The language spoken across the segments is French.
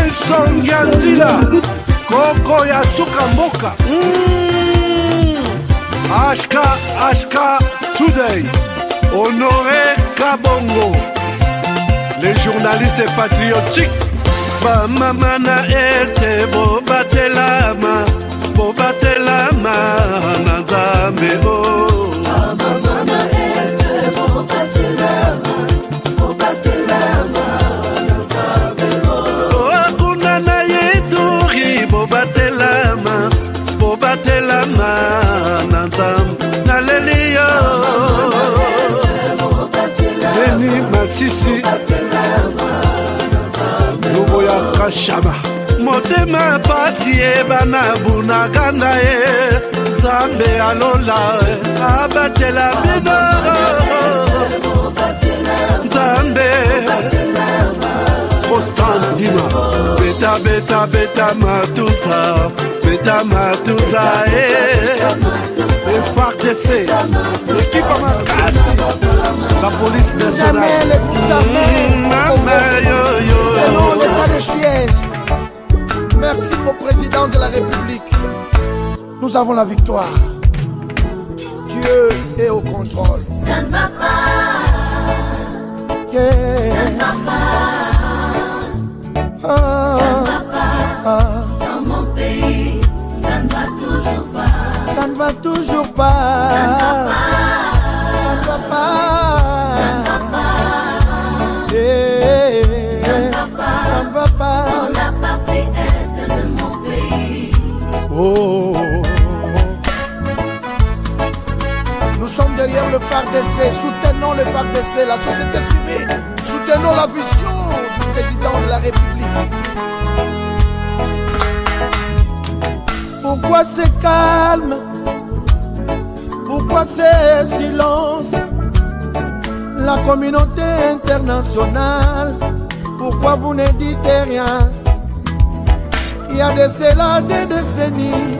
Songanzila Koko ya suka mboka Ashka Today Honoré Kabongo Les journalistes patriotiques Bamamana este Bobatelama Nazambe Bamamana este Bobatelama Bobatelama Nanzam Nalelio Beni Masisi Luboya Kashama Motema pasi bana bunaganda Zambe alola abatela bino Zambe Constant Dima Beta Matusa Beta Matusa FARDC L'équipe à Makassi La police nationale L'état de siège. Merci au président de la République. Nous avons la victoire. Dieu est au contrôle. Ça ne va pas. Yeah. Ça ne va pas. Ça ne va pas. Dans mon pays, ça ne va toujours pas. Ça ne va toujours pas. Ça ne va pas. Ça ne va pas. Ça ne va pas. Yeah. Ça ne va pas. Ça ne va pas. Dans la partie est de mon pays. Oh. Nous sommes derrière le FARDC. Soutenons le FARDC, la société civile. Soutenons la vision du président de la République. Pourquoi c'est calme? Pourquoi c'est silence? La communauté internationale, pourquoi vous ne dites rien? Il y a de cela des décennies.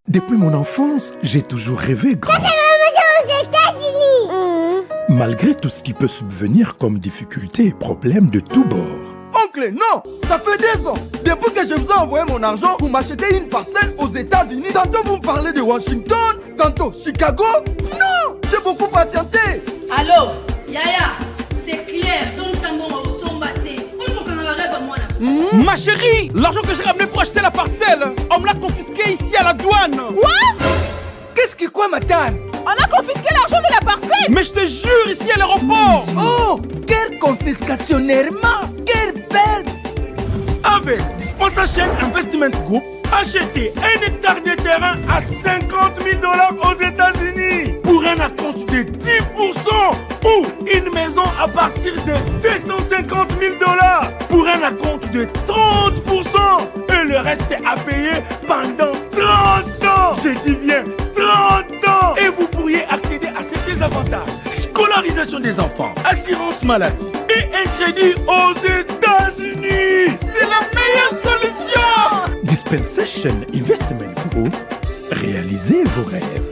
Depuis mon enfance, j'ai toujours rêvé grand. aux États-Unis. Malgré tout ce qui peut subvenir comme difficultés et problèmes de tous bords. Oncle, non! Ça fait 2 ans. Depuis que je vous ai envoyé mon argent pour m'acheter une parcelle aux États-Unis, tantôt vous me parlez de Washington, tantôt Chicago. Non! J'ai beaucoup patienté. Allô, Yaya, c'est clair, son tango, son batté. Ma chérie, l'argent que j'ai ramené pour acheter la parcelle, on me l'a confisqué ici à la douane. Quoi? Qu'est-ce qui quoi, Matane? On a confisqué l'argent de la parcelle. Mais je te jure, ici à l'aéroport. Oh, quelle confiscationnairement, quelle perte. Avec Dispensation Investment Group, achetez 1 hectare de terrain à 50 000 $ aux États-Unis pour un acompte de 10% ou une maison à partir de 250 000 $ pour un acompte de 30% et le reste à payer pendant 30 ans. Je dis bien 30 ans. Et vous pourriez accéder à ces avantages: scolarisation des enfants, assurance maladie et un crédit aux États-Unis. C'est la meilleure solution. Dispensation Investment Group, réalisez vos rêves.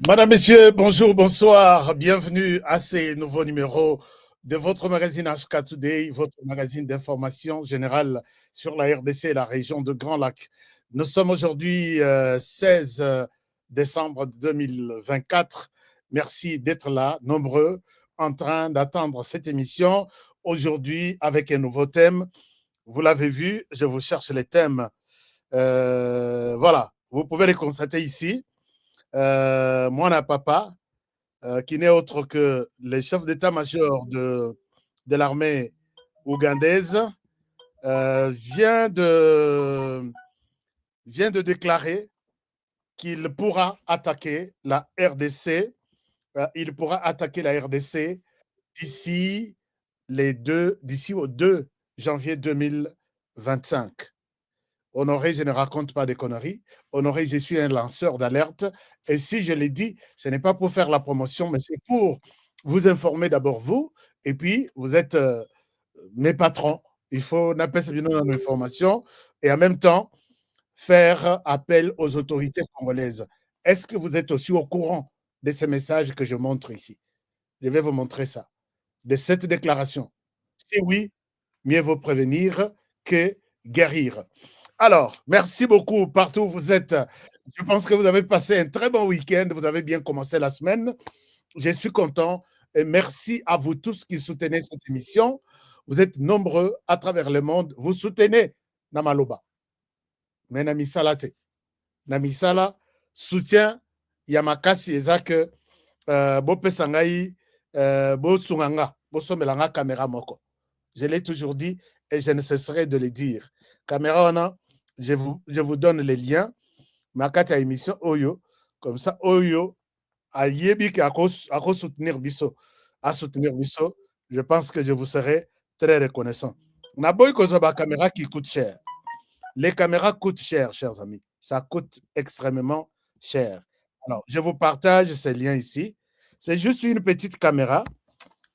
Madame, Messieurs, bonjour, bonsoir. Bienvenue à ces nouveaux numéros de votre magazine HK Today, votre magazine d'information générale sur la RDC et la région de Grand Lac. Nous sommes aujourd'hui 16 décembre 2024. Merci d'être là, nombreux, en train d'attendre cette émission. Aujourd'hui, avec un nouveau thème. Vous l'avez vu, je vous cherche les thèmes. Voilà, vous pouvez les constater ici. Mwana papa, qui n'est autre que le chef d'état-major de l'armée ougandaise, vient de déclarer qu'il pourra attaquer la RDC. Il pourra attaquer la RDC d'ici au 2 janvier 2025. Honoré, je ne raconte pas des conneries. Honoré, je suis un lanceur d'alerte. Et si je l'ai dit, ce n'est pas pour faire la promotion, mais c'est pour vous informer d'abord vous. Et puis, vous êtes mes patrons. Il faut n'appeler ça bien dans l'information. Et en même temps, faire appel aux autorités congolaises. Est-ce que vous êtes aussi au courant de ces messages que je montre ici? Je vais vous montrer ça, de cette déclaration. Si oui, mieux vaut prévenir que guérir. Alors, merci beaucoup partout où vous êtes. Je pense que vous avez passé un très bon week-end. Vous avez bien commencé la semaine. Je suis content. Et merci à vous tous qui soutenez cette émission. Vous êtes nombreux à travers le monde. Vous soutenez Namaloba. Mais Namisala te. Namisala soutient Yamakasi Ezak Bopesangai Bosunganga Bosomelanga Caméra Moko. Je l'ai toujours dit et je ne cesserai de le dire. Caméra, on a. Je vous donne les liens. Makata émission Oyo. Comme ça, Oyo a yébik à soutenir Bisso. À soutenir Bisso. Je pense que je vous serai très reconnaissant. Naboy Kozoba caméra qui coûte cher. Les caméras coûtent cher, chers amis. Ça coûte extrêmement cher. Alors, je vous partage ces liens ici. C'est juste une petite caméra.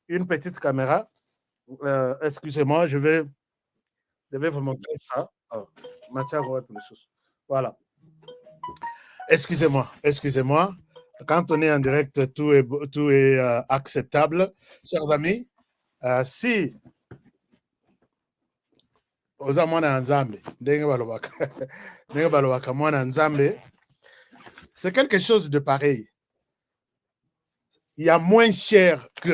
Une petite caméra. Excusez-moi, je vais vous montrer ça. Oh. Voilà. Excusez-moi. Quand on est en direct, tout est acceptable. Chers amis, si oza mwana nzambe, ndenge balobaka mwana nzambe, c'est quelque chose de pareil. Il y a moins cher que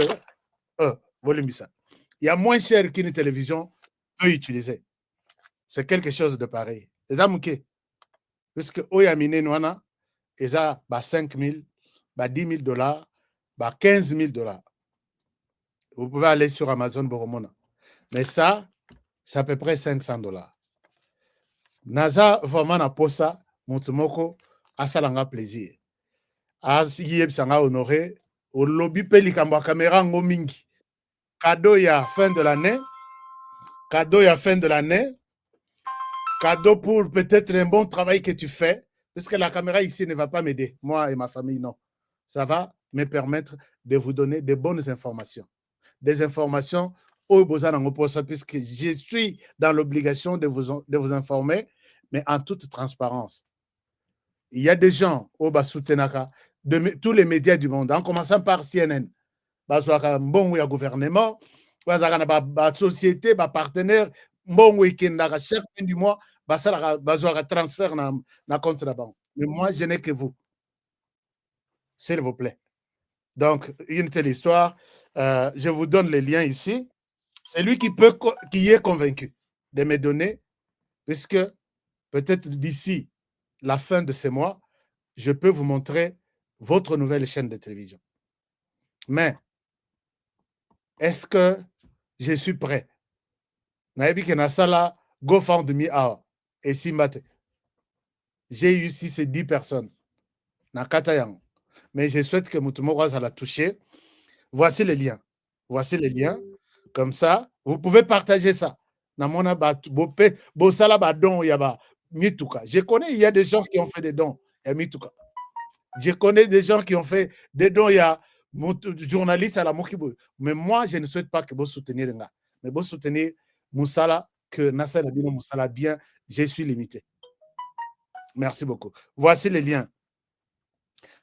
il y a moins cher qu'une télévision peut utiliser. C'est quelque chose de pareil. Les amuke, puisque oyamine noana, ils ont 5 000, 10 000 $, 15 000 $. Vous pouvez aller sur Amazon Boromona. Mais ça, c'est à peu près 500 $. Naza vraiment na posa, mutumoko, asalanga plaisir. As yeb sanga honoré, au lobby pelikamba caméra ngomingi. Cadeau ya fin de l'année. Cadeau pour peut-être un bon travail que tu fais, parce que la caméra ici ne va pas m'aider, moi et ma famille, non. Ça va me permettre de vous donner de bonnes informations. Des informations au Bozan puisque je suis dans l'obligation de vous informer, mais en toute transparence. Il y a des gens au Basoutenaka, de tous les médias du monde, en commençant par CNN, bon gouvernement, société, partenaire, bon week-end, chaque fin du mois, transfert dans compte de la banque. Mais moi, je n'ai que vous. S'il vous plaît. Donc, une telle histoire, je vous donne les liens ici. C'est lui qui est convaincu de me donner, puisque peut-être d'ici la fin de ce mois, je peux vous montrer votre nouvelle chaîne de télévision. Mais, est-ce que je suis prêt? Et Simbate. J'ai eu ici ces 10 personnes. Mais je souhaite que Mutumogwa la toucher. Voici les liens. Comme ça, vous pouvez partager ça. Je connais, il y a des gens qui ont fait des dons. Je connais des gens qui ont fait des dons. Il y a journalistes à la Mokibo. Mais moi, je ne souhaite pas que vous souteniez. Mais vous soutenez Moussala, que Nasser Nabino Moussala bien, je suis limité. Merci beaucoup. Voici les liens.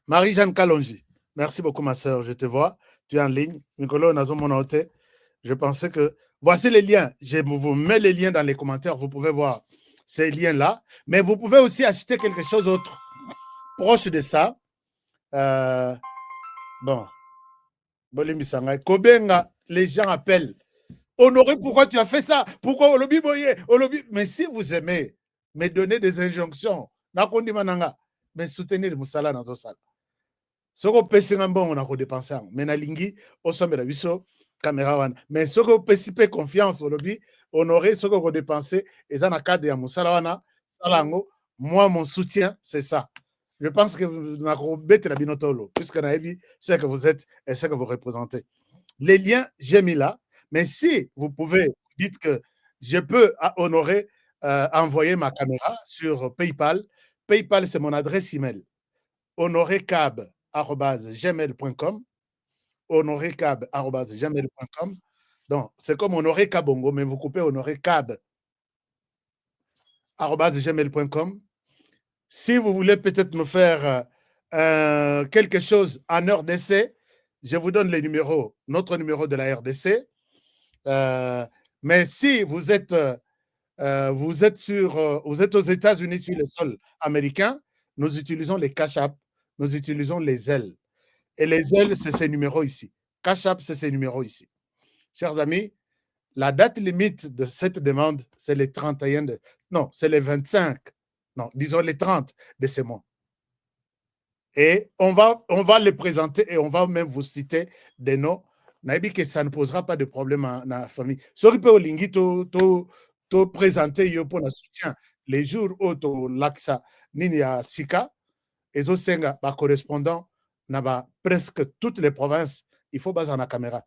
Marie-Jeanne Kalonji. Merci beaucoup, ma soeur. Je te vois. Tu es en ligne. Nicolas Nazo Monote. Je pensais que. Voici les liens. Je vous mets les liens dans les commentaires. Vous pouvez voir ces liens-là. Mais vous pouvez aussi acheter quelque chose d'autre proche de ça. Bon. Kobenga, les gens appellent. Honoré, pourquoi tu as fait ça? Pourquoi Olobi Boye? Mais si vous aimez me donner des injonctions, mais soutenez le Moussala dans ton salle. Ce qu'on peut se bon, on a redépensé. Mais na lingi, au sommet de la biso, caméra wana. Mais ce qu'on peut si confiance au lobby, honorer ce qu'on redépensé, et dans le cadre de Moussala wana, salango, moi, mon soutien, c'est ça. Je pense que vous n'avez pas la binotolo, puisque na vie, c'est que vous êtes et c'est que vous représentez. Les liens, j'ai mis là. Mais si vous pouvez, dites que je peux honorer, envoyer ma caméra sur PayPal. PayPal, c'est mon adresse email. honorecab@gmail.com. honorecab@gmail.com. Donc, c'est comme Honoré Kabongo, mais vous coupez honorecab@gmail.com. Si vous voulez peut-être me faire quelque chose en heure d'essai, je vous donne les numéros, notre numéro de la RDC. Mais si vous êtes aux États-Unis sur le sol américain, nous utilisons les Cash App, nous utilisons les ailes. Et les ailes, c'est ces numéros ici. Cash App, c'est ces numéros ici. Chers amis, la date limite de cette demande, c'est les 31 non, c'est les 25. Non, disons les 30 de ce mois. Et on va les présenter et on va même vous citer des noms. Naïbi que ça ne posera pas de problème à la famille. Ce qui peut au lingi te présenter pour le soutien les jours où tu l'axa nini ya sika et au senga ba correspondant n'a presque toutes les provinces. Il faut baser la caméra.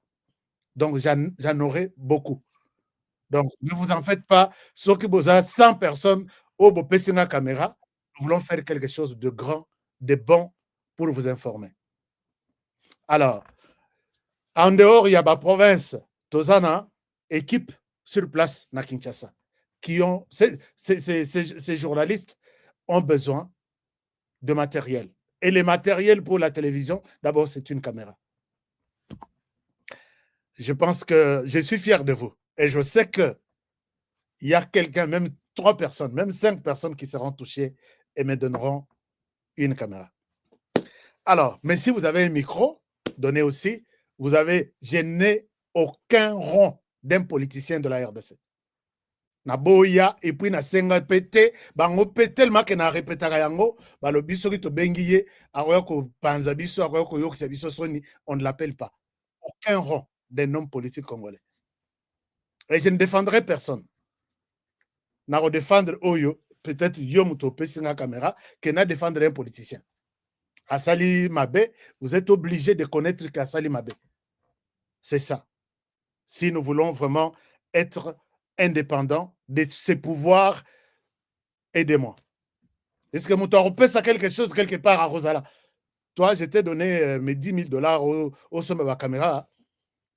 Donc j'en aurai beaucoup. Donc ne vous en faites pas. Ce qui vous a 100 personnes au beau la caméra, nous voulons faire quelque chose de grand, de bon pour vous informer. Alors, en dehors, il y a la province, Tozana, équipe sur place na Kinshasa, qui ont, ces journalistes ont besoin de matériel. Et les matériels pour la télévision, d'abord, c'est une caméra. Je pense que je suis fier de vous. Et je sais qu'il y a quelqu'un, même 3 personnes, même 5 personnes qui seront touchées et me donneront une caméra. Alors, mais si vous avez un micro, donnez aussi, je n'ai aucun rond d'un politicien de la RDC. Naboya et puis na senga pété, bango pété le mak na répétera yango, ba lo biso ki to bengiye, aroya ko panza biso, aroya ko yokisa biso soni, on ne l'appelle pas. Aucun rond d'un homme politique congolais. Et je ne défendrai personne. Na redéfendre Oyo, peut-être Yomuto Pessinga caméra, que na défendre un politicien. Assali Mabé, vous êtes obligé de connaître qu'Assali Mabé. C'est ça. Si nous voulons vraiment être indépendants de ses pouvoirs, aidez-moi. Est-ce que Mouton peut ça quelque chose quelque part à Rosala? Toi, je t'ai donné mes $10,000 au sommet de la caméra.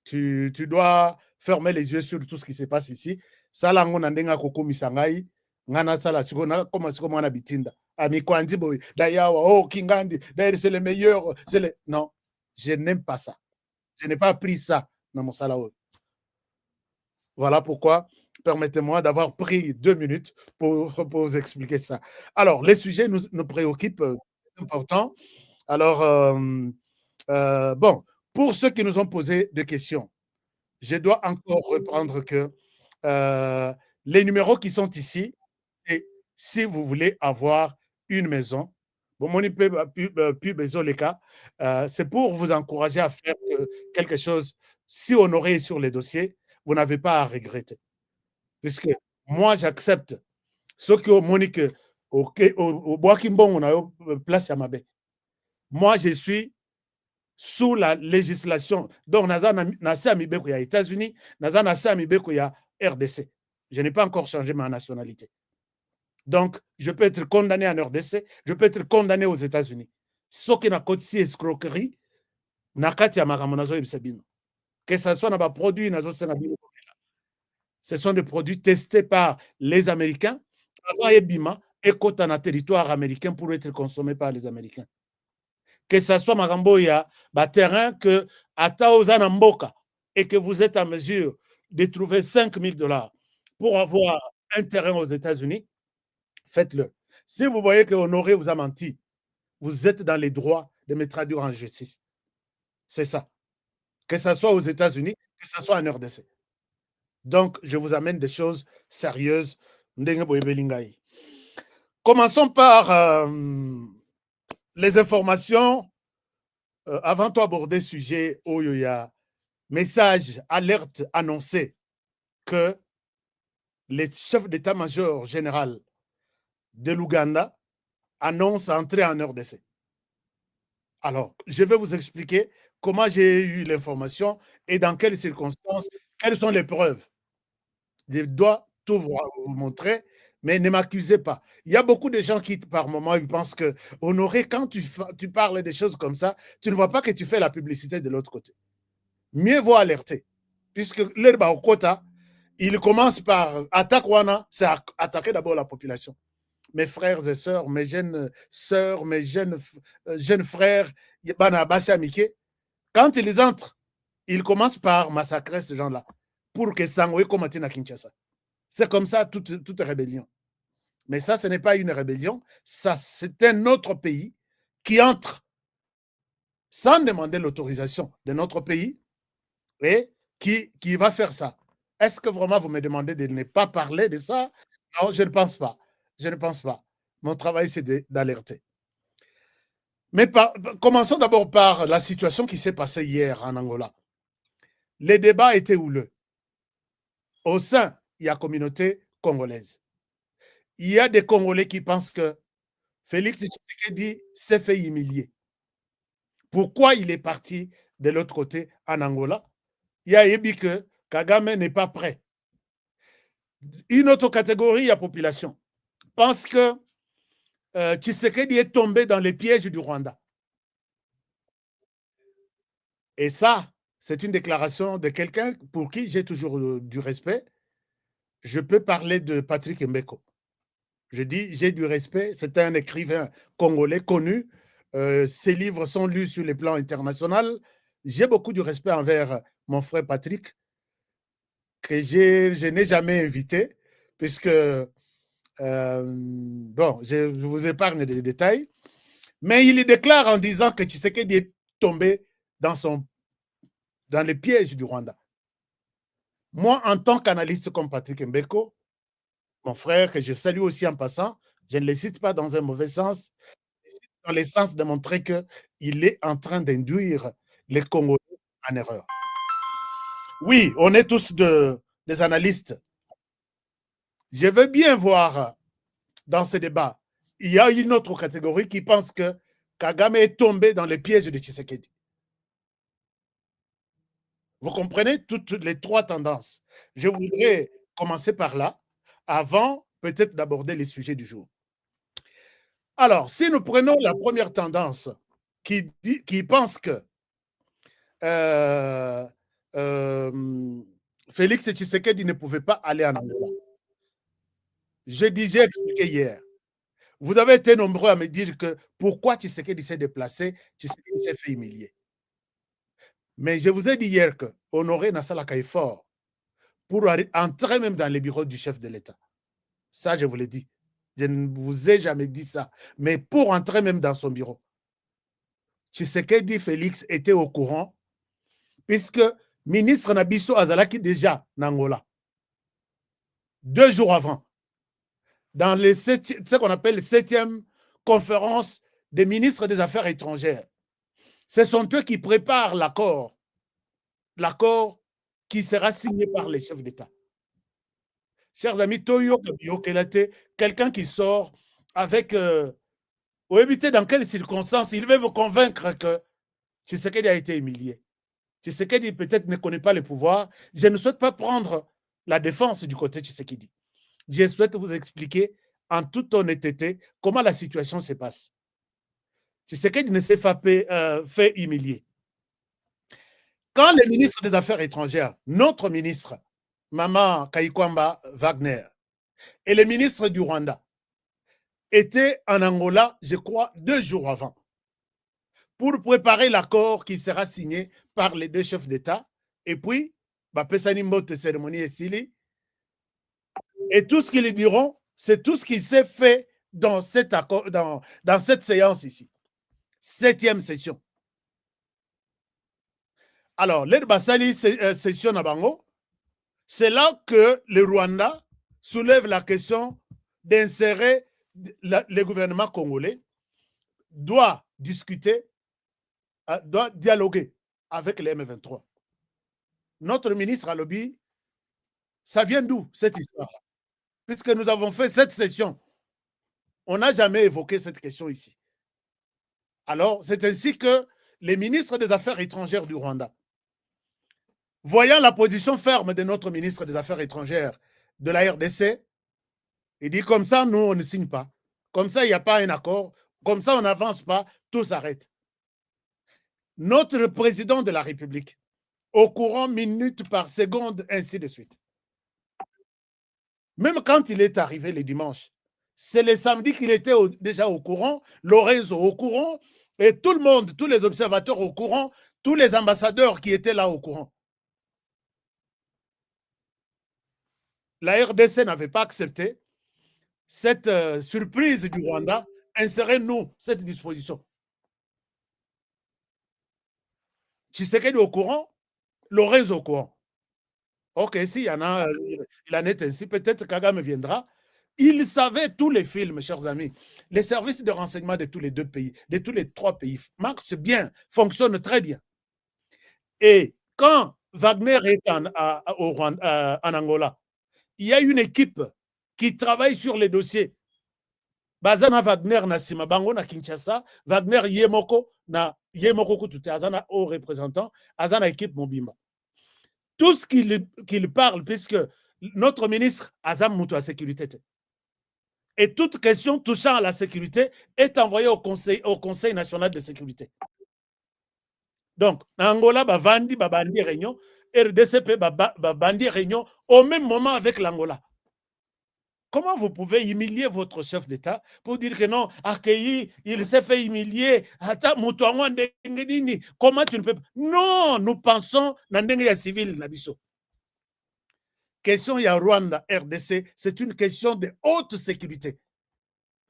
Tu dois fermer les yeux sur tout ce qui se passe ici. Salango nandenga koko misangai, ngana sala sikona comme on bitinda. Ami Kwandi boy, d'ailleurs, oh Kingandi, d'ailleurs c'est le meilleur, non, je n'aime pas ça. Je n'ai pas appris ça dans mon salao. Voilà pourquoi, permettez-moi d'avoir pris 2 minutes pour vous expliquer ça. Alors, les sujets nous préoccupent, importants. Alors, bon, pour ceux qui nous ont posé des questions, je dois encore reprendre que les numéros qui sont ici, et si vous voulez avoir une maison, bon, c'est pour vous encourager à faire quelque chose. Si Honoré est sur les dossiers, vous n'avez pas à regretter. Puisque moi, j'accepte ce que Monique au Boakimbon, on a place à Mabé. Moi, je suis sous la législation. Donc, Nasa Amibeko, il y a États-Unis, Nasa Amibeko, il y a RDC. Je n'ai pas encore changé ma nationalité. Donc, je peux être condamné en RDC, je peux être condamné aux États-Unis. Ce qui n'a pas de escroquerie, que ce soit dans les produits, ce sont des produits testés par les Américains, et côté dans le territoire américain pour être consommés par les Américains. Que ce soit Magamboya, terrain que Ataozana Mboka, et que vous êtes en mesure de trouver $5,000 pour avoir un terrain aux États-Unis, faites-le. Si vous voyez que Honoré vous a menti, vous êtes dans les droits de me traduire en justice. C'est ça. Que ce soit aux États-Unis, que ce soit en RDC. Donc, je vous amène des choses sérieuses. Commençons par les informations avant d'aborder le sujet, où il y a message, alerte annoncé que les chefs d'état-major général de l'Ouganda annoncent entrer en RDC. Alors, je vais vous expliquer comment j'ai eu l'information et dans quelles circonstances, quelles sont les preuves. Je dois tout vous montrer, mais ne m'accusez pas. Il y a beaucoup de gens qui, par moment, ils pensent que, Honoré, quand tu parles des choses comme ça, tu ne vois pas que tu fais la publicité de l'autre côté. Mieux vaut alerter, puisque l'herbe au quota, il commence par attaquer, c'est attaquer d'abord la population. Mes frères et sœurs, mes jeunes sœurs, mes jeunes frères, quand ils entrent, ils commencent par massacrer ces gens-là pour que Sangoé combatte à Kinshasa. C'est comme ça toute rébellion. Mais ça, ce n'est pas une rébellion, ça, c'est un autre pays qui entre sans demander l'autorisation de notre pays et qui va faire ça. Est-ce que vraiment vous me demandez de ne pas parler de ça? Non, je ne pense pas. Je ne pense pas. Mon travail, c'est d'alerter. Mais commençons d'abord par la situation qui s'est passée hier en Angola. Les débats étaient houleux. Au sein, il y a la communauté congolaise. Il y a des Congolais qui pensent que Félix Tshisekedi s'est fait humilier. Pourquoi il est parti de l'autre côté en Angola? Il y a dit que Kagame n'est pas prêt. Une autre catégorie de la population pense que Tshisekedi est tombé dans les pièges du Rwanda. Et ça, c'est une déclaration de quelqu'un pour qui j'ai toujours du respect. Je peux parler de Patrick Mbeko. Je dis, j'ai du respect. C'est un écrivain congolais connu. Ses livres sont lus sur le plan international. J'ai beaucoup de respect envers mon frère Patrick, que je n'ai jamais invité, puisque, bon, je vous épargne des détails, mais il déclare en disant que Tshisekedi est tombé dans les pièges du Rwanda. Moi, en tant qu'analyste comme Patrick Mbeko, mon frère, que je salue aussi en passant, je ne le cite pas dans un mauvais sens, dans le sens de montrer qu'il est en train d'induire les Congolais en erreur. Oui, on est tous des analystes. Je veux bien voir dans ce débat, il y a une autre catégorie qui pense que Kagame est tombé dans les pièges de Tshisekedi. Vous comprenez toutes les trois tendances. Je voudrais commencer par là, avant peut-être d'aborder les sujets du jour. Alors, si nous prenons la première tendance qui pense que Félix Tshisekedi ne pouvait pas aller en Angola. J'ai expliqué hier. Vous avez été nombreux à me dire que pourquoi Tshisekedi s'est déplacé, Tshisekedi s'est fait humilier. Mais je vous ai dit hier que Honoré Nassalaka est fort pour entrer même dans les bureaux du chef de l'État. Ça, je vous l'ai dit. Je ne vous ai jamais dit ça. Mais pour entrer même dans son bureau, Tshisekedi Félix était au courant, puisque ministre Nabiso Azalaki déjà en Angola. 2 jours avant, dans ce qu'on appelle la 7e conférence des ministres des Affaires étrangères. Ce sont eux qui préparent l'accord qui sera signé par les chefs d'État. Chers amis, Toyo Kelate, quelqu'un qui sort avec... Ou éviter dans quelles circonstances il veut vous convaincre que Tshisekedi a été humilié. Tshisekedi peut-être ne connaît pas le pouvoir. Je ne souhaite pas prendre la défense du côté de Tshisekedi. Je souhaite vous expliquer en toute honnêteté comment la situation se passe. Tshisekedi ne s'est pas fait humilier. Quand le ministre des Affaires étrangères, notre ministre, Maman Kaikwamba Wagner, et le ministre du Rwanda étaient en Angola, je crois, 2 jours avant, pour préparer l'accord qui sera signé par les 2 chefs d'État, et puis, Pesani Mbote cérémonie et Sili, et tout ce qu'ils diront, c'est tout ce qui s'est fait dans cet accord, dans cette séance ici. 7e session. Alors, l'Erbasali session à Bango, c'est là que le Rwanda soulève la question d'insérer le gouvernement congolais doit discuter doit dialoguer avec les M23. Notre ministre à lobby, ça vient d'où cette histoire-là? Puisque nous avons fait cette session, on n'a jamais évoqué cette question ici. Alors, c'est ainsi que les ministres des Affaires étrangères du Rwanda, voyant la position ferme de notre ministre des Affaires étrangères de la RDC, il dit comme ça, nous, on ne signe pas. Comme ça, il n'y a pas un accord. Comme ça, on n'avance pas. Tout s'arrête. Notre président de la République, au courant minute par seconde, ainsi de suite. Même quand il est arrivé le dimanche, c'est le samedi qu'il était déjà au courant, Lorenzo au courant, et tout le monde, tous les observateurs au courant, tous les ambassadeurs qui étaient là au courant. La RDC n'avait pas accepté cette surprise du Rwanda, insérez-nous cette disposition. Tshisekedi au courant, Lorenzo au courant. Ok, s'il y en a, il en est ainsi, peut-être Kagame viendra. Il savait tous les films, chers amis. Les services de renseignement de tous les deux pays, de tous les trois pays, marchent bien, fonctionnent très bien. Et quand Wagner est en Angola, il y a une équipe qui travaille sur les dossiers. Bazana Wagner na sima bango na Kinshasa, Wagner Yemoko na Yemoko Kutute, Azana au représentant, Azana équipe Mobimba. Tout ce qu'il parle, puisque notre ministre Azam Moutou à sécurité. Et toute question touchant à la sécurité est envoyée au Conseil national de sécurité. Donc, Angola, Bavandi, Babandi Réunion, RDCP, Babandi Réunion, au même moment avec l'Angola. Comment vous pouvez humilier votre chef d'État pour dire que non, accueilli, il s'est fait humilier, comment tu ne peux pas? Non, nous pensons dans le civil. Question il y a Rwanda, RDC, c'est une question de haute sécurité.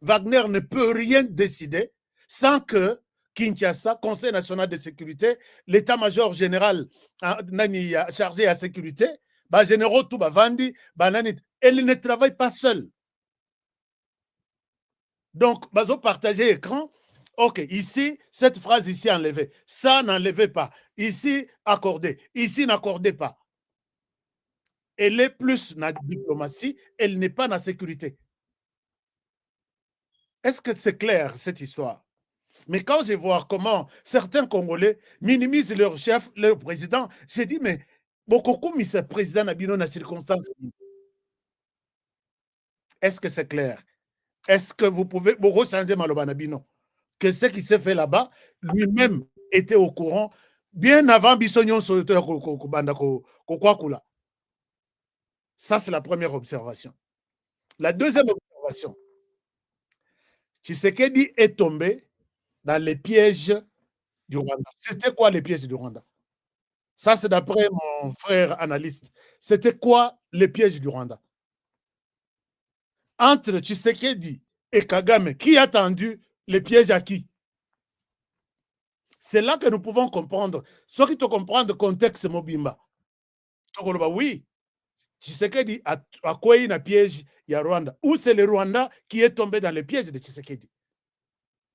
Wagner ne peut rien décider sans que Kinshasa, Conseil national de sécurité, l'état-major général chargé à la sécurité, généraux tout Vandi, elle ne travaille pas seule. Donc, ils ont partagé l'écran. Ok, ici, cette phrase ici enlevée. Ça, n'enlevez pas. Ici, accordé. Ici, n'accordez pas. Elle est plus dans la diplomatie, elle n'est pas dans la sécurité. Est-ce que c'est clair, cette histoire? Mais quand je vois comment certains Congolais minimisent leur chef, leur président, j'ai dit, mais beaucoup comme ce président n'a bien dans circonstance. Est-ce que c'est clair? Est-ce que vous pouvez beaucoup changer Malobanabino? Que ce qui s'est fait là-bas, lui-même était au courant bien avant Bissognon Soteur Kokwakula. Ça, c'est la première observation. La deuxième observation, Tshisekedi est tombé dans les pièges du Rwanda. C'était quoi les pièges du Rwanda? Ça, c'est d'après mon frère analyste. C'était quoi les pièges du Rwanda? Entre Tshisekedi et Kagame, qui a tendu les pièges à qui? C'est là que nous pouvons comprendre. Ce qui te comprendre le contexte Mobimba. Oui, Tshisekedi a quoi un piège il y a Rwanda. Ou c'est le Rwanda qui est tombé dans les pièges de Tshisekedi?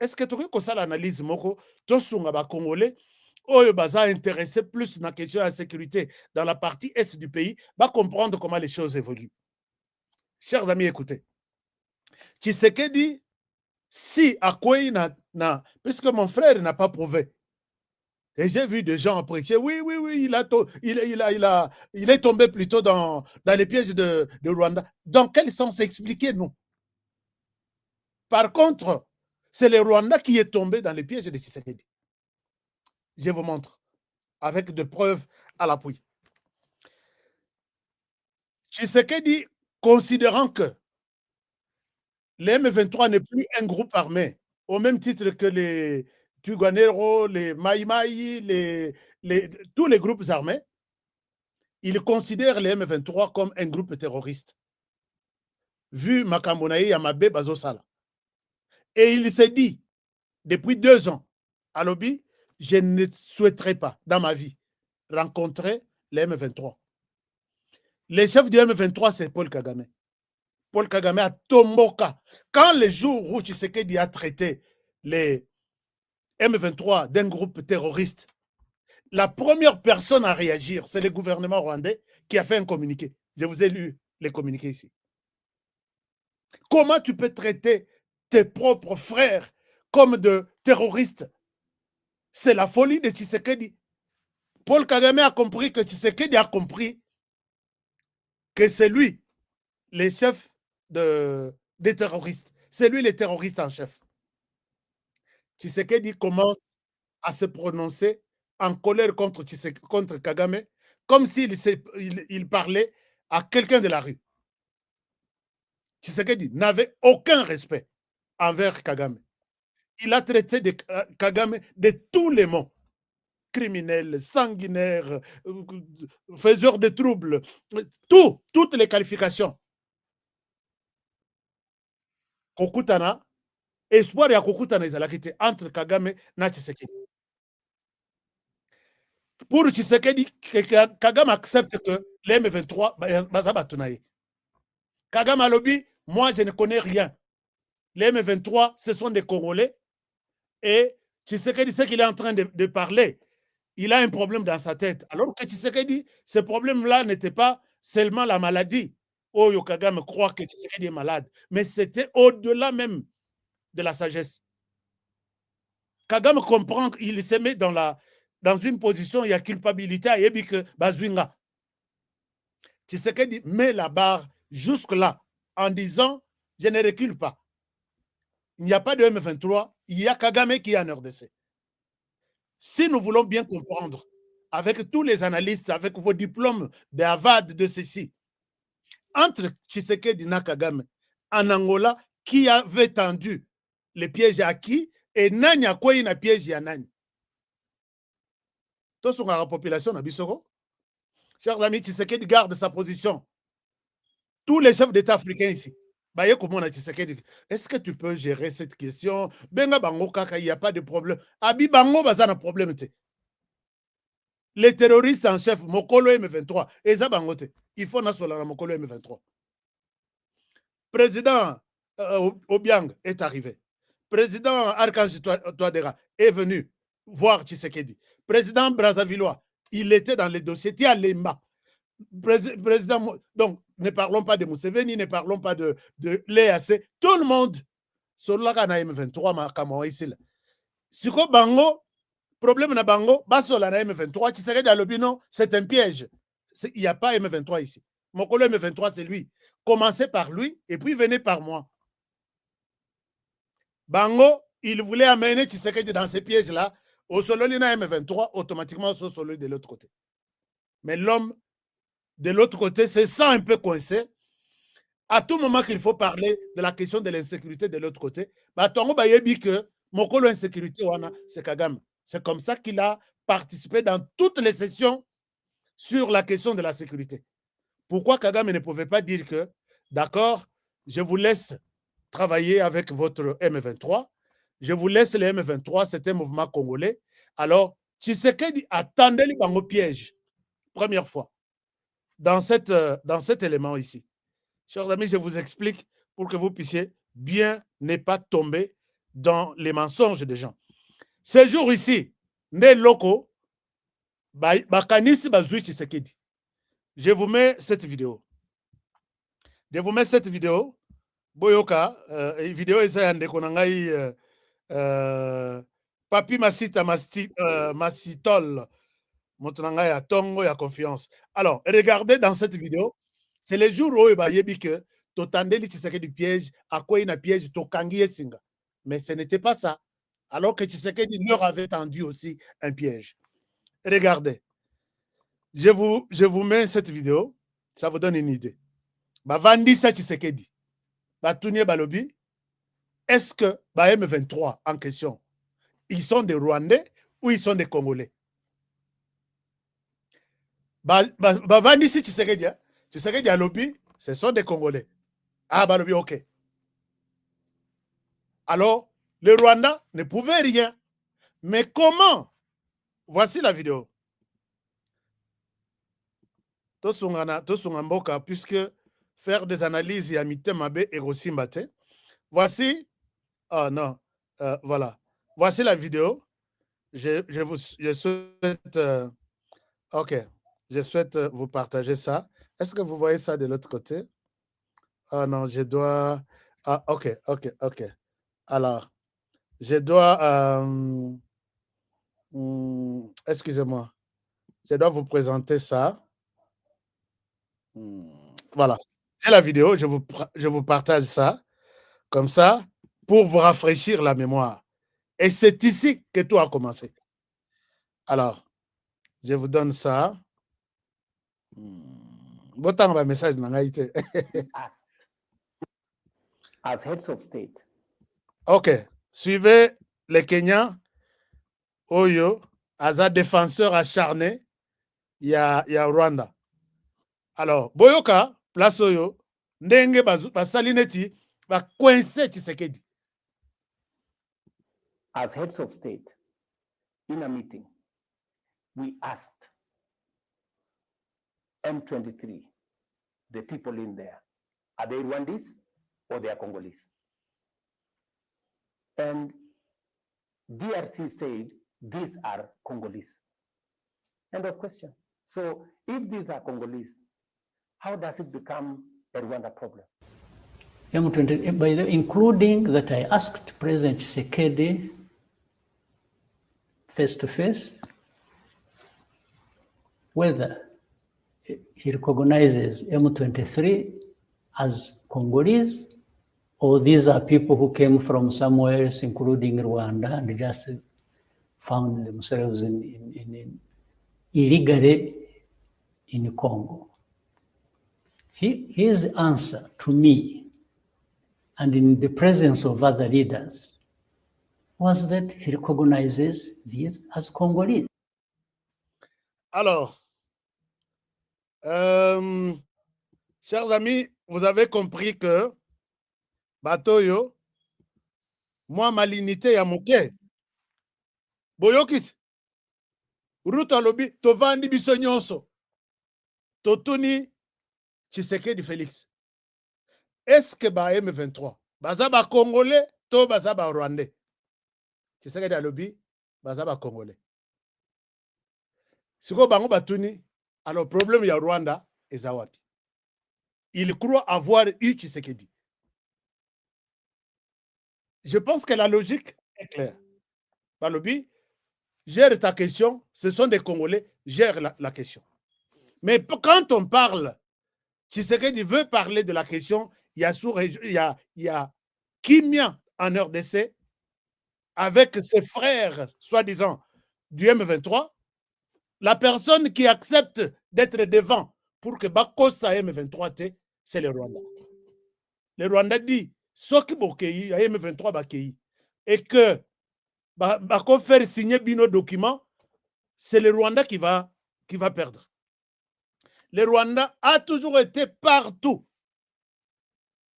Est-ce que tu as ça l'analyse moko to sunga ba Congolais oyo baza intéressé plus dans la question de la sécurité dans la partie est du pays, va comprendre comment les choses évoluent. Chers amis, écoutez. Tshisekedi, si à quoi puisque mon frère n'a pas prouvé. Et j'ai vu des gens prêcher, oui, il est tombé plutôt dans les pièges de Rwanda. Dans quel sens expliquez-nous? Par contre, c'est le Rwanda qui est tombé dans les pièges de Tshisekedi. Je vous montre, avec des preuves à l'appui. Tshisekedi, considérant que les M23 n'est plus un groupe armé, au même titre que les Tuganero, les Maïmaï, tous les groupes armés, il considère les M23 comme un groupe terroriste. Vu Makambonaï Yamabe Bazosala. Et il s'est dit, depuis 2 ans, à Lobby, je ne souhaiterais pas, dans ma vie, rencontrer les M23. Le chef du M23, c'est Paul Kagame. Paul Kagame a Tomboka. Quand le jour où Tshisekedi a traité les M23 d'un groupe terroriste, la première personne à réagir, c'est le gouvernement rwandais qui a fait un communiqué. Je vous ai lu les communiqués ici. Comment tu peux traiter tes propres frères comme de terroristes? C'est la folie de Tshisekedi. Paul Kagame a compris que Tshisekedi a compris que c'est lui le chef des terroristes. C'est lui le terroriste en chef. Tshisekedi commence à se prononcer en colère contre Kagame, comme s'il il parlait à quelqu'un de la rue. Tshisekedi n'avait aucun respect envers Kagame. Il a traité Kagame de tous les mots. Criminel, sanguinaire, faiseur de troubles, toutes les qualifications. Kokutana, espoir ya kokutana ezalaki entre Kagame na Tshisekedi. Pour Tshisekedi, Kagame accepte que les M23 baza batunaye. Kagame a lobby, moi je ne connais rien. Les M23, ce sont des Congolais. Et Tshisekedi sait qu'il est en train de parler. Il a un problème dans sa tête. Alors que Tshisekedi, ce problème-là n'était pas seulement la maladie. Oh, Kagame croit que Tshisekedi est malade. Mais c'était au-delà même de la sagesse. Kagame comprend qu'il se met dans une position, il y a culpabilité à Yebik Bazwinga. Tshisekedi met la barre jusque-là en disant, je ne recule pas. Il n'y a pas de M23, il y a Kagame qui est en RDC. Si nous voulons bien comprendre, avec tous les analystes, avec vos diplômes de Harvard, de ceci, entre Tshisekedi et Kagame, en Angola, qui avait tendu les pièges à qui et Nani a quoi il a piège à Nani. Tout ce la population a Bissoro. Chers amis, Tshisekedi garde sa position. Tous les chefs d'État africains ici. Est-ce que tu peux gérer cette question? Benga bango kaka, il n'y a pas de problème. Abi bango bazana problème te. Les terroristes en chef, Mokolo M23, eza bango te. Il faut nasola Mokolo M23. Président Obiang est arrivé. Président Archange Touadéra est venu voir Tshisekedi. Président Brazzavillois, il était dans les dossiers. Tia Lemba. Président, donc, ne parlons pas de Museveni, ne parlons pas de l'EAC. Tout le monde, sur la M23, ma ici. Si quoi bango, problème na bango, baso la M23, Tshisekedi à l'opinion, c'est un piège. Il n'y a pas M23 ici. Mon collègue M23, c'est lui. Commencez par lui et puis venez par moi. Bango, il voulait amener Tshisekedi dans ces pièges-là. Au solo lina M23, automatiquement au solo de l'autre côté. Mais l'homme de l'autre côté se sent un peu coincé. À tout moment qu'il faut parler de la question de l'insécurité de l'autre côté, c'est Kagame. C'est comme ça qu'il a participé dans toutes les sessions sur la question de la sécurité. Pourquoi Kagame ne pouvait pas dire que, d'accord, je vous laisse travailler avec votre M23, je vous laisse les M23, c'est un mouvement congolais. Alors, Tshisekedi attendait les bango piège, première fois, dans cet élément ici. Chers amis, je vous explique pour que vous puissiez bien ne pas tomber dans les mensonges des gens. Ces jours ici, né locaux, bakanisi bazui Tshisekedi. Je vous mets cette vidéo. Boyoka, vidéo ezayande konangai Papi Masita Masitol, Motonangai a Tongo et à confiance. Alors, regardez dans cette vidéo, c'est le jour où il y a que Totandeli Tshisekedi piège, à quoi il y a piège, Tokangi et Singa. Mais ce n'était pas ça. Alors que Tshisekedi leur avait tendu aussi un piège. Regardez. Je vous mets cette vidéo, ça vous donne une idée. Vandi Tshisekedi. Batunie Balobi. Est-ce que M23 en question, ils sont des Rwandais ou ils sont des Congolais? Vandi Tshisekedi. Tshisekedi à lobby, ce sont des Congolais. Ah, Balobi, ok. Alors, le Rwanda ne pouvait rien. Mais comment? Voici la vidéo. Tosungamboka, puisque faire des analyses, il y a Mitemabe et Rosimbate. Voici, oh non, voilà. Voici la vidéo. je souhaite... ok, je souhaite vous partager ça. Est-ce que vous voyez ça de l'autre côté? Ah non, je dois... Ah, ok. Alors, je dois... excusez-moi. Je dois vous présenter ça. Voilà. C'est la vidéo, je vous partage ça. Comme ça, pour vous rafraîchir la mémoire. Et c'est ici que tout a commencé. Alors, je vous donne ça. Autant un message dans l'IT. As heads of state. Ok. Suivez les Kenyans. Oyo, as un défenseur acharné, il y a Rwanda. Alors, Boyoka, place Oyo, ndenge basalineti, ba coincé Tshisekedi. As heads of state, in a meeting, we asked M23, the people in there, are they Rwandese or they are Congolese? And DRC said, these are Congolese. End of question. So if these are Congolese, how does it become a Rwanda problem? M23, by the including that I asked President Tshisekedi face to face whether he recognizes M23 as Congolese, or these are people who came from somewhere else, including Rwanda, and just found themselves illegally in Congo. His answer to me, and in the presence of other leaders, was that he recognizes these as Congolese. Alors, chers amis, vous avez compris que Batoyo, moi, ma lignité ya moke. Boyokis, Ruta lobi, tovandi biso nyonso. Totuni Tshisekedi Félix. Est-ce que ba M23, baza ba Congolais, to baza ba Rwandais? Tshisekedi alobi, baza ba Congolais. Siko bango batuni, alors problème ya Rwanda eza wapi? Il croit avoir eu Tshisekedi. Je pense que la logique est claire. Balobi, gère ta question, ce sont des Congolais, gère la question. Mais quand on parle, Tshisekedi veut parler de la question, il y a Kimia en RDC, avec ses frères, soi-disant, du M23, la personne qui accepte d'être devant pour que Bakosa M23, c'est le Rwanda. Le Rwanda dit, ce qui est M23 Bakei, et que Bako faire signer bino document, c'est le Rwanda qui va perdre. Le Rwanda a toujours été partout.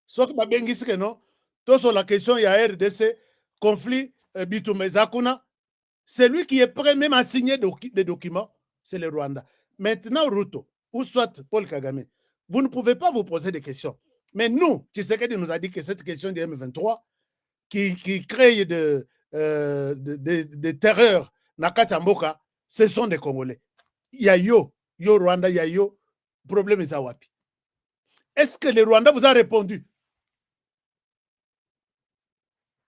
Sauf que non, tout sur la question, il y a RDC, conflit, Bitumezakuna, c'est lui qui est prêt même à signer des documents, c'est le Rwanda. Maintenant, Ruto, ou soit Paul Kagame, vous ne pouvez pas vous poser des questions. Mais nous, Tshisekedi nous a dit que cette question du M23, qui crée de terreur, Nakatamboka, ce sont des Congolais. Il y a yo Rwanda, il y a yo, problème est Zawapi. Est-ce que le Rwanda vous a répondu?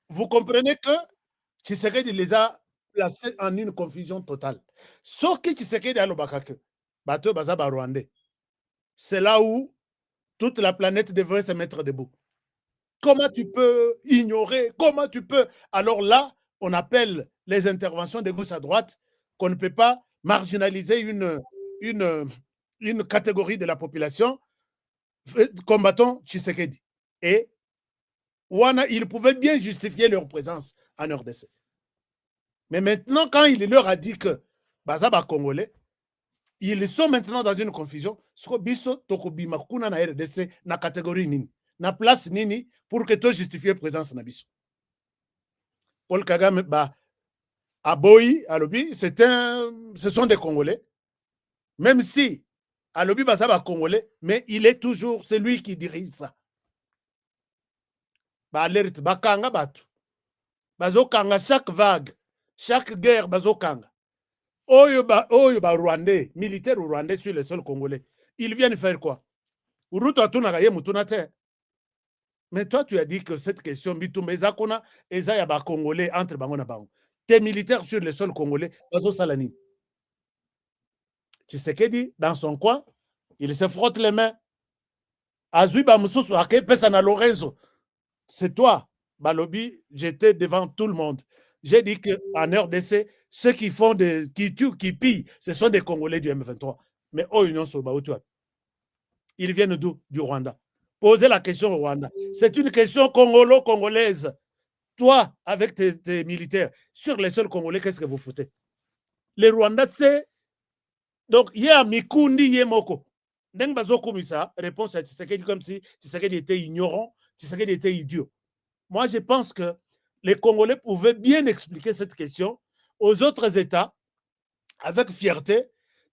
Vous comprenez que Tshisekedi les a placés en une confusion totale. Sauf que Tshisekedi a le bakake, bateau bazaba rwandais. C'est là où toute la planète devrait se mettre debout. Comment tu peux ignorer? Comment tu peux? Alors là, on appelle les interventions de gauche à droite qu'on ne peut pas marginaliser une catégorie de la population combattant Tshisekedi. Et ils pouvaient bien justifier leur présence en RDC. Mais maintenant, quand il leur a dit que Bazaba Congolais, ils sont maintenant dans une confusion. Biso tokobima kuna na RDC na catégorie nini, na place nini pour que tu justifies présence na biso. Paul Kagame Aboyi, Alobi, ce sont des Congolais. Même si Alobi Bazaba Congolais, mais il est toujours celui qui dirige ça. Alerte bakanga batu. Bazokanga chaque vague. chaque guerre, bazokanga. Oyo ba Rwandais, militaire rwandais sur le sol congolais. Ils viennent faire quoi? Uruto atunaka ye mutuna te. Mais toi, tu as dit que cette question, Bitumba Ezakona, Ezaya ba Congolais entre bango na bango. Tes militaires sur le sol congolais, bazo salani. Tshisekedi, dans son coin, il se frotte les mains. Azui ba mususu ake pesa na Lorenzo. C'est toi, Balobi, j'étais devant tout le monde. J'ai dit qu'en RDC, ceux qui font qui tuent, qui pillent, ce sont des Congolais du M23. Mais oh, Union Sobaoutua, ils viennent d'où? Du Rwanda. Posez la question au Rwanda. C'est une question congolaise. Toi, avec tes militaires, sur les sols congolais, qu'est-ce que vous foutez? Les Rwandais, c'est. Donc, il y a Mikundi Yemoko. Réponse à Tshisekedi comme si Tshisekedi était ignorant, Tshisekedi était idiot. Moi, je pense que les Congolais pouvaient bien expliquer cette question aux autres États avec fierté,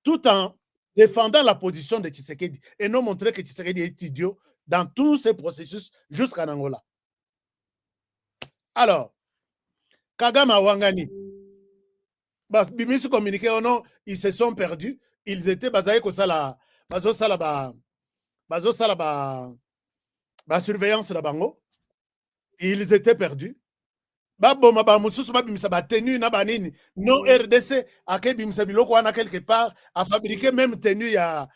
tout en défendant la position de Tshisekedi et non montrer que Tshisekedi est idiot dans tous ces processus jusqu'en Angola. Alors, Kagame Wangani, Bimisu communiqué ou non, ils se sont perdus. Ils étaient basés comme ça la surveillance la bango. Ils étaient perdus. Baboma ba mususu babimisa ba tenue na banini non RDC akebimisa biloko wana quelque part a fabriquer même tenue ya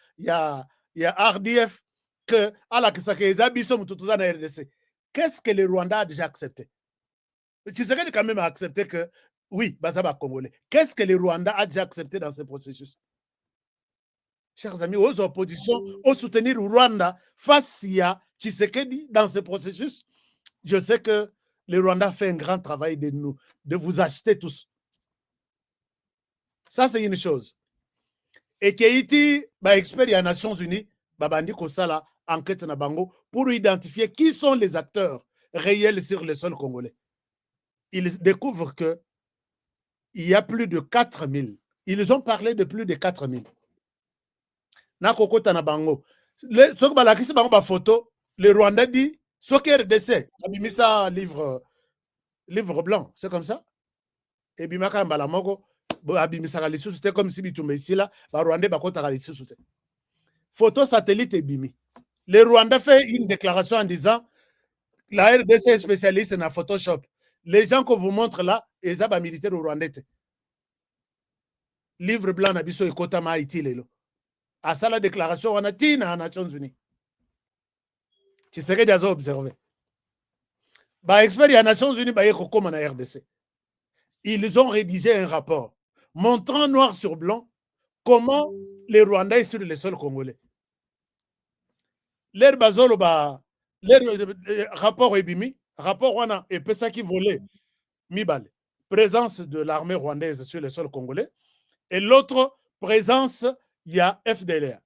RDF que ala kisaka ezabiso mututuza na RDC. Qu'est-ce que le Rwanda a déjà accepté? Tshisekedi quand même a accepté que oui, bazaba congolais. Qu'est-ce que le Rwanda a déjà accepté dans ce processus? Chers amis, aux oppositions, au soutenir Rwanda face à Tshisekedi dans ce processus, je sais que le Rwanda fait un grand travail de vous acheter tous. Ça, c'est une chose. Et Keïti, expert des Nations Unies, Babandi Kosala, enquête na bango, pour identifier qui sont les acteurs réels sur le sol congolais. Ils découvrent qu'il y a plus de 4000. Ils ont parlé de plus de 4000. Nakoko Tanabango. Ce balakisi bango ba photo, le Rwanda dit, ce qui est RDC, abimisa livre blanc, c'est comme ça. Et bimaka mbalamoko, abimisa kalisu, c'était comme si bitumbe ici là, ba Rwanda bakota kalisu. Photo satellite et bimi. Le Rwanda fait une déclaration en disant, la RDC est spécialiste dans Photoshop. Les gens qu'on vous montre là, ils ont militaire au Rwanda. Livre blanc nabiso et kota ma Haïti lelo. À ça la déclaration on a dit dans les Nations Unies. Tu serais déjà observé. Bah expert des Nations Unies bah comme en RDC. Ils ont rédigé un rapport montrant noir sur blanc comment les Rwandais sur le sol congolais. Leur bazolo ba leur rapport ebimi, rapport wana et pesa qui volait mibale. Présence de l'armée rwandaise sur le sol congolais et l'autre présence il y a FDLR.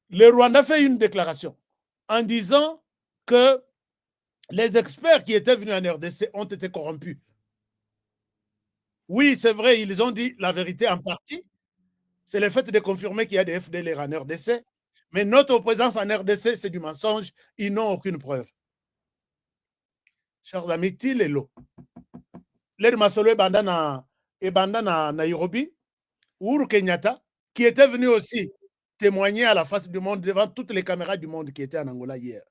Le Rwanda fait une déclaration en disant que les experts qui étaient venus en RDC ont été corrompus. Oui, c'est vrai, ils ont dit la vérité en partie. C'est le fait de confirmer qu'il y a des FDLR en RDC. Mais notre présence en RDC, c'est du mensonge. Ils n'ont aucune preuve. Chers amis, Tilelo. L'air Masolo et Bandana Nairobi, Uhuru Kenyatta, qui était venu aussi témoigner à la face du monde devant toutes les caméras du monde qui étaient en Angola hier.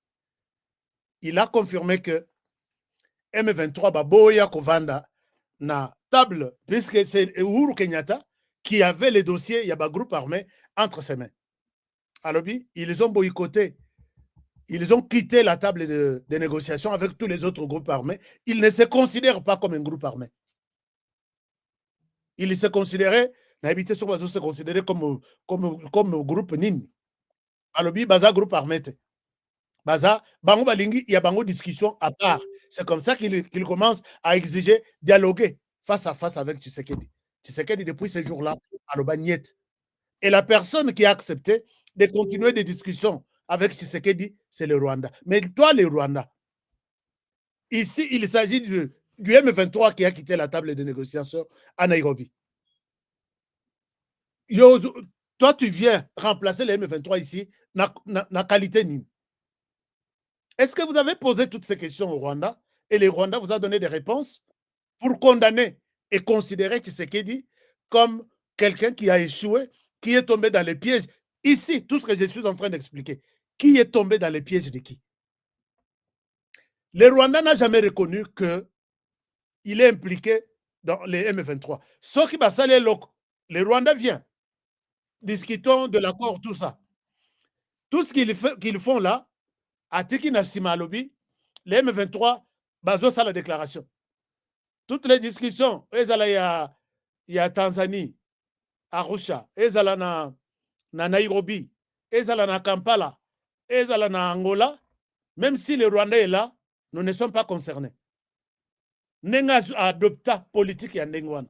Il a confirmé que M23 Baboya Kovanda na table, puisque c'est Uhuru Kenyatta qui avait les dossiers, il y a un groupe armé entre ses mains. Alors, ils ont boycotté, ils ont quitté la table de négociation avec tous les autres groupes armés. Ils ne se considèrent pas comme un groupe armé. Ils se considéraient, se considéraient comme groupe Nini. Alors, baza groupe armé. Baza, bango balingi, il y a bango discussion à part. C'est comme ça qu'ils commencent à exiger, dialoguer face à face avec Tshisekedi. Tshisekedi, depuis ce jour-là, à l'Obaniette. Et la personne qui a accepté de continuer des discussions avec Tshisekedi, c'est le Rwanda. Mais toi, le Rwanda, ici, il s'agit du M23 qui a quitté la table de négociation à Nairobi. Yo, toi, tu viens remplacer le M23 ici, na qualité Nîmes. Est-ce que vous avez posé toutes ces questions au Rwanda et le Rwanda vous a donné des réponses? pour condamner et considérer Tshisekedi comme quelqu'un qui a échoué, qui est tombé dans les pièges. Ici, tout ce que je suis en train d'expliquer, qui est tombé dans les pièges de qui? Le Rwanda n'a jamais reconnu qu'il est impliqué dans les M23. Ce qui va saler le Rwanda vient. Discutons de l'accord, tout ça. Tout ce qu'ils font là, à Tiki Nassima Lobby, les M23, bazo ça la déclaration. Toutes les discussions, il y a Tanzanie, Arusha, na Nairobi, na Kampala, na Angola, même si le Rwanda est là, nous ne sommes pas concernés. Nenga adopta politique ya Ndengwana.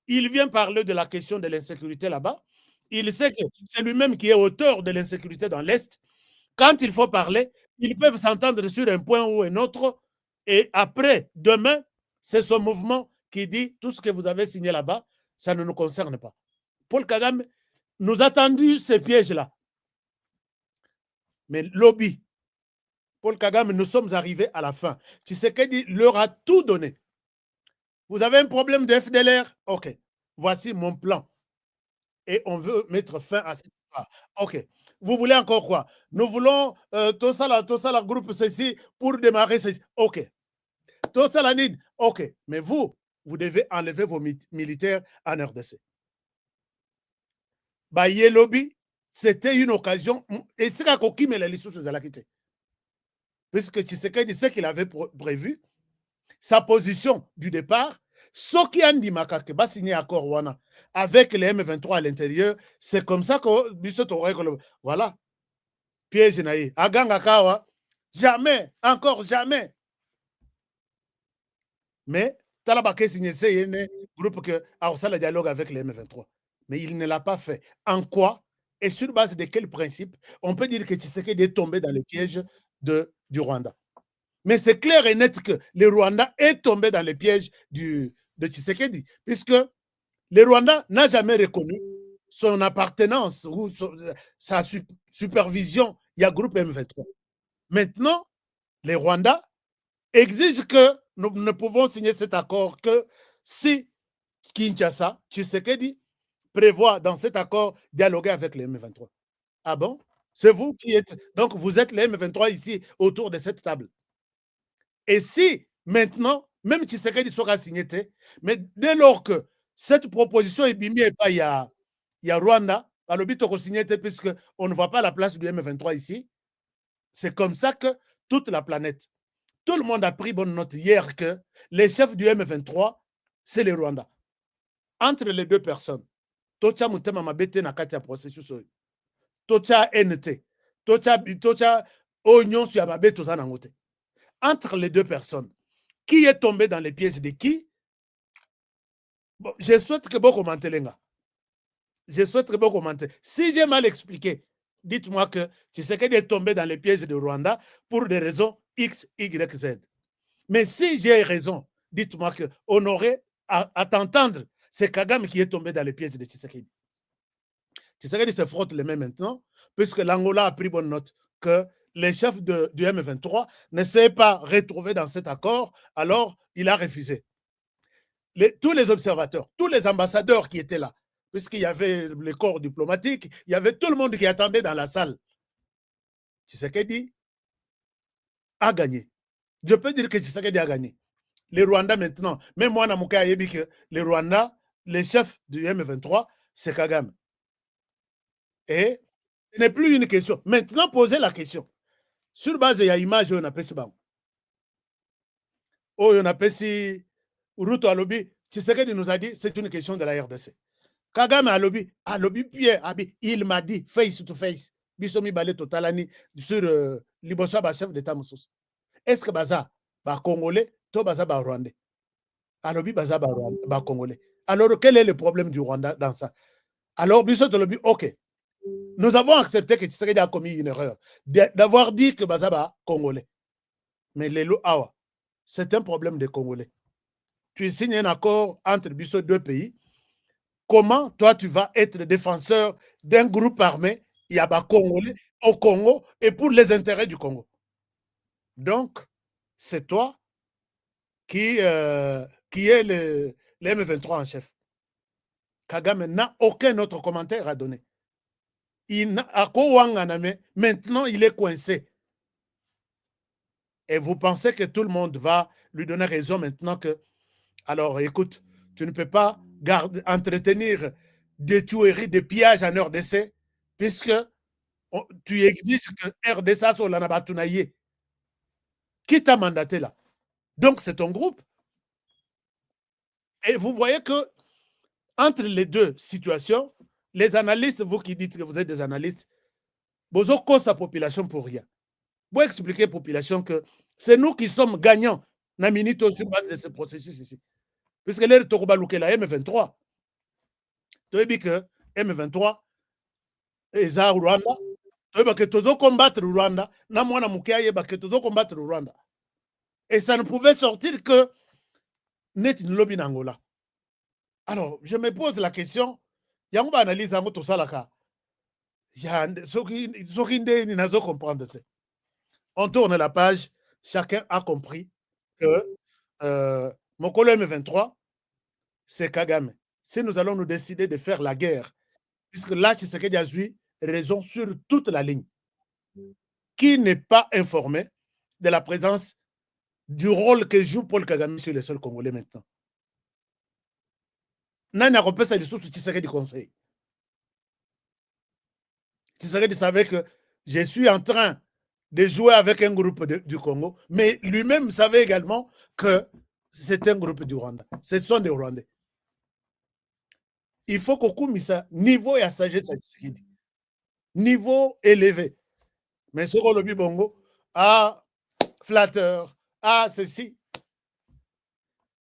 Il vient parler de la question de l'insécurité là-bas. Il sait que c'est lui-même qui est auteur de l'insécurité dans l'Est. Quand il faut parler, ils peuvent s'entendre sur un point ou un autre. Et après, demain, c'est son mouvement qui dit tout ce que vous avez signé là-bas, ça ne nous concerne pas. Paul Kagame nous a tendu ces pièges-là. Mais lobby, Paul Kagame, nous sommes arrivés à la fin. Tshisekedi leur a tout donné. Vous avez un problème de FDLR? Ok, voici mon plan. Et on veut mettre fin à cette histoire. Ok, vous voulez encore quoi? Nous voulons tout ça, la groupe ceci pour démarrer ceci. Ok, tout ça, la NID. Ok, mais vous devez enlever vos militaires en RDC. Baye lobby, c'était une occasion. Et c'est qu'à qui met les listes de la quitté. Puisque Tshisekedi ce qu'il avait prévu, sa position du départ, ce qui a dit que va signer accord Wana avec les M23 à l'intérieur, c'est comme ça que voilà. Piège naïe. Aganga Kawa, jamais, encore jamais. Mais Talabake signé un groupe que a le dialogue avec les M23. Mais il ne l'a pas fait. En quoi et sur base de quel principe on peut dire que Tshisekedi est tombé dans le piège du Rwanda? Mais c'est clair et net que le Rwanda est tombé dans le piège de Tshisekedi, puisque le Rwanda n'a jamais reconnu son appartenance ou sa supervision. Il y a groupe M23. Maintenant, le Rwanda exige que nous ne pouvons signer cet accord que si Kinshasa, Tshisekedi, prévoit dans cet accord dialoguer avec les M23. Ah bon? C'est vous qui êtes... Donc, vous êtes les M23 ici, autour de cette table. Et si, maintenant, même Tshisekedi sera signé, mais dès lors que cette proposition est bimée et pas il y a Rwanda, à l'obito signé, puisqu'on ne voit pas la place du M23 ici, c'est comme ça que toute la planète, tout le monde a pris bonne note hier que les chefs du M23, c'est les Rwandais. Entre les deux personnes, Tocha Mutema Mabete na kati ya processus, Tocha NT, Tocha Oignon sur Mabete Zanangote. Entre les deux personnes, qui est tombé dans les pièges de qui? Bon, je souhaite que vous commentez, les gars. Je souhaite que vous commentez. Si j'ai mal expliqué, dites-moi que Tshisekedi est tombé dans les pièges de Rwanda pour des raisons X, Y, Z. Mais si j'ai raison, dites-moi qu'on aurait à t'entendre, c'est Kagame qui est tombé dans les pièges de Tshisekedi. Tshisekedi se frotte les mains maintenant, puisque l'Angola a pris bonne note que les chefs du M23 ne s'est pas retrouvés dans cet accord, alors il a refusé. Tous les observateurs, tous les ambassadeurs qui étaient là, puisqu'il y avait le corps diplomatique, il y avait tout le monde qui attendait dans la salle. Tshisekedi a gagné. Je peux dire que Tshisekedi a gagné. Les Rwandais maintenant, même moi, je dis que les Rwandais, les chefs du M23, c'est Kagame. Et ce n'est plus une question. Maintenant, posez la question. Sur base de l'image, on appelle ça. Oh, on appelle ça. Ruto Alobi, Tshisekedi nous a dit c'est une question de la RDC. Kagame Alobi, Pierre, il m'a dit face to face. Bisomi Balé Totalani sur Liboso, chef d'État Moussous. Est-ce que Baza, Congolais, to Baza, Rwandais? Alobi Baza, Congolais. Alors, quel est le problème du Rwanda dans ça? Alors, Bisomi Alobi, ok. Nous avons accepté que Tshisekedi a commis une erreur d'avoir dit que Baza, Congolais. Mais les Awa, c'est un problème des Congolais. Tu signes un accord entre ces deux pays. Comment toi tu vas être le défenseur d'un groupe armé Yaba Congolais au Congo et pour les intérêts du Congo? Donc, c'est toi qui qui est le M23 en chef. Kagame n'a aucun autre commentaire à donner. Maintenant, il est coincé. Et vous pensez que tout le monde va lui donner raison maintenant que, alors écoute, tu ne peux pas entretenir des tueries, des pillages en RDC, puisque tu exiges que RDC soit la Nabatounaye. Qui t'a mandaté là? Donc c'est ton groupe. Et vous voyez que entre les deux situations, les analystes, vous qui dites que vous êtes des analystes, vous avez sa population pour rien. Vous expliquez à la population que c'est nous qui sommes gagnants dans minute sur base de ce processus ici. Puisque l'air de la M23, tu as dit que M23 est à Rwanda, tu as dit que tu as combattre le Rwanda, combattre le Rwanda. Et ça ne pouvait sortir que net lobby n'Angola. Alors, je me pose la question, il y a une analyse en tout ça là. Il y a ceux qui ne comprendre. On tourne la page, chacun a compris que Mokolo M23, c'est Kagame. Si nous allons nous décider de faire la guerre, puisque là, Tshisekedi a eu raison sur toute la ligne, qui n'est pas informé de la présence du rôle que joue Paul Kagame sur les sols congolais maintenant. Nana repère ça sous Tshisekedi conseil. Tshisekedi savait que je suis en train de jouer avec un groupe du Congo, mais lui-même savait également que c'est un groupe du Rwanda. Ce sont des Rwandais. Il faut qu'on mette ça niveau et à sagesse à Tshisekedi. Niveau élevé. Mais ce qu'on le bongo, flatteur, ceci.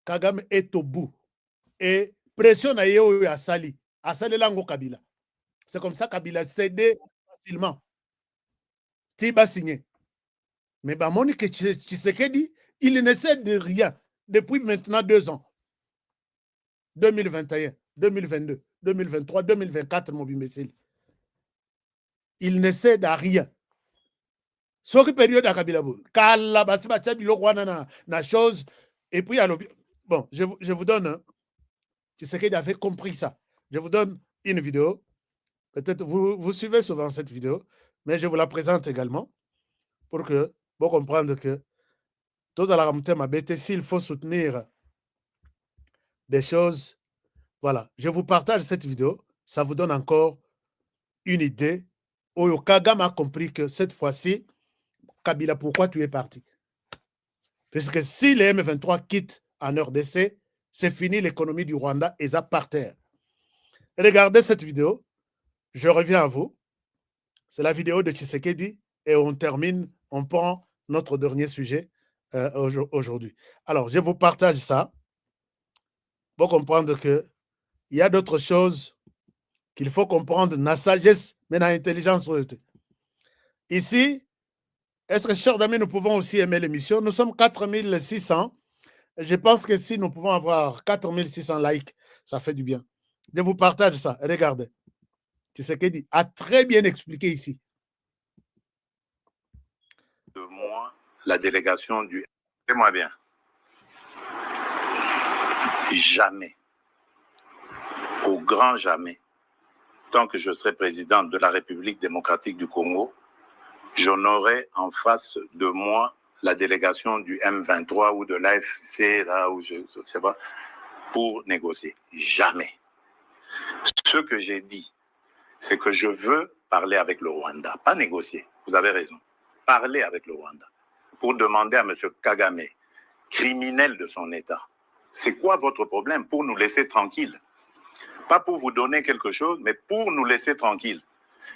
Kagame est au bout. Et pression à Yeo à Sali. À Sali Lango Kabila. C'est comme ça Kabila cédé facilement. Tiba signé. Mais Monique Tshisekedi, il ne cède de rien depuis maintenant 2 ans. 2021, 2022, 2023, 2024, mon imbécile. Il ne cède à rien. Ce qui période à Kabila. Kala basiba tchabilo na chose. Et puis, bon, je vous donne. Tshisekedi avait compris ça. Je vous donne une vidéo. Peut-être vous suivez souvent cette vidéo, mais je vous la présente également pour que vous compreniez que tout à la ramte m'a bêté s'il faut soutenir des choses. Voilà, je vous partage cette vidéo. Ça vous donne encore une idée. Oyo Kagame a compris que cette fois-ci, Kabila, pourquoi tu es parti? Parce que si les M23 quittent en RDC, c'est fini l'économie du Rwanda et ça par terre. Regardez cette vidéo. Je reviens à vous. C'est la vidéo de Tshisekedi et on termine, on prend notre dernier sujet aujourd'hui. Alors, je vous partage ça pour comprendre qu'il y a d'autres choses qu'il faut comprendre dans la sagesse, mais dans l'intelligence. Ici, est-ce que, chers amis, nous pouvons aussi aimer l'émission? Nous sommes 4600. Je pense que si nous pouvons avoir 4600 likes, ça fait du bien. Je vous partage ça. Regardez. Tshisekedi a très bien expliqué ici. De moi, la délégation du... Écoutez-moi bien. Jamais, au grand jamais, tant que je serai président de la République démocratique du Congo, je n'aurai en face de moi la délégation du M23 ou de l'AFC, là où je ne sais pas, pour négocier. Jamais. Ce que j'ai dit, c'est que je veux parler avec le Rwanda, pas négocier. Vous avez raison. Parler avec le Rwanda pour demander à M. Kagame, criminel de son État, c'est quoi votre problème pour nous laisser tranquilles? Pas pour vous donner quelque chose, mais pour nous laisser tranquilles.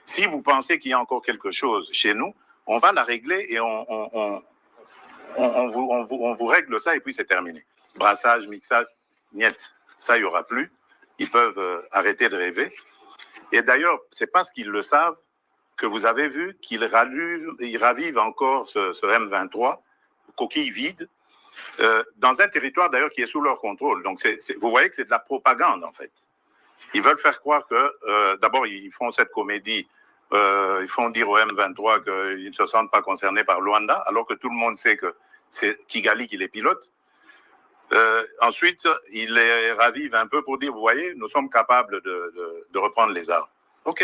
Si vous pensez qu'il y a encore quelque chose chez nous, on va la régler et on vous règle ça et puis c'est terminé. Brassage, mixage, niet, ça il n'y aura plus. Ils peuvent arrêter de rêver. Et d'ailleurs, c'est parce qu'ils le savent que vous avez vu qu'ils ravivent encore ce M23, coquille vide, dans un territoire d'ailleurs qui est sous leur contrôle. Donc vous voyez que c'est de la propagande en fait. Ils veulent faire croire que, d'abord ils font cette comédie, ils font dire au M23 qu'ils ne se sentent pas concernés par Luanda, alors que tout le monde sait que c'est Kigali qui les pilote. Ensuite, il les ravive un peu pour dire, vous voyez, nous sommes capables de reprendre les armes. OK.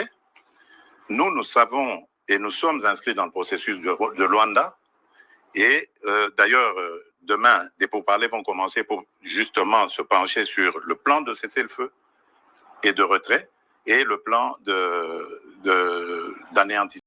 Nous savons et nous sommes inscrits dans le processus de Luanda. Et d'ailleurs, demain, des pourparlers vont commencer pour justement se pencher sur le plan de cessez-le-feu et de retrait et le plan d'anéantissement.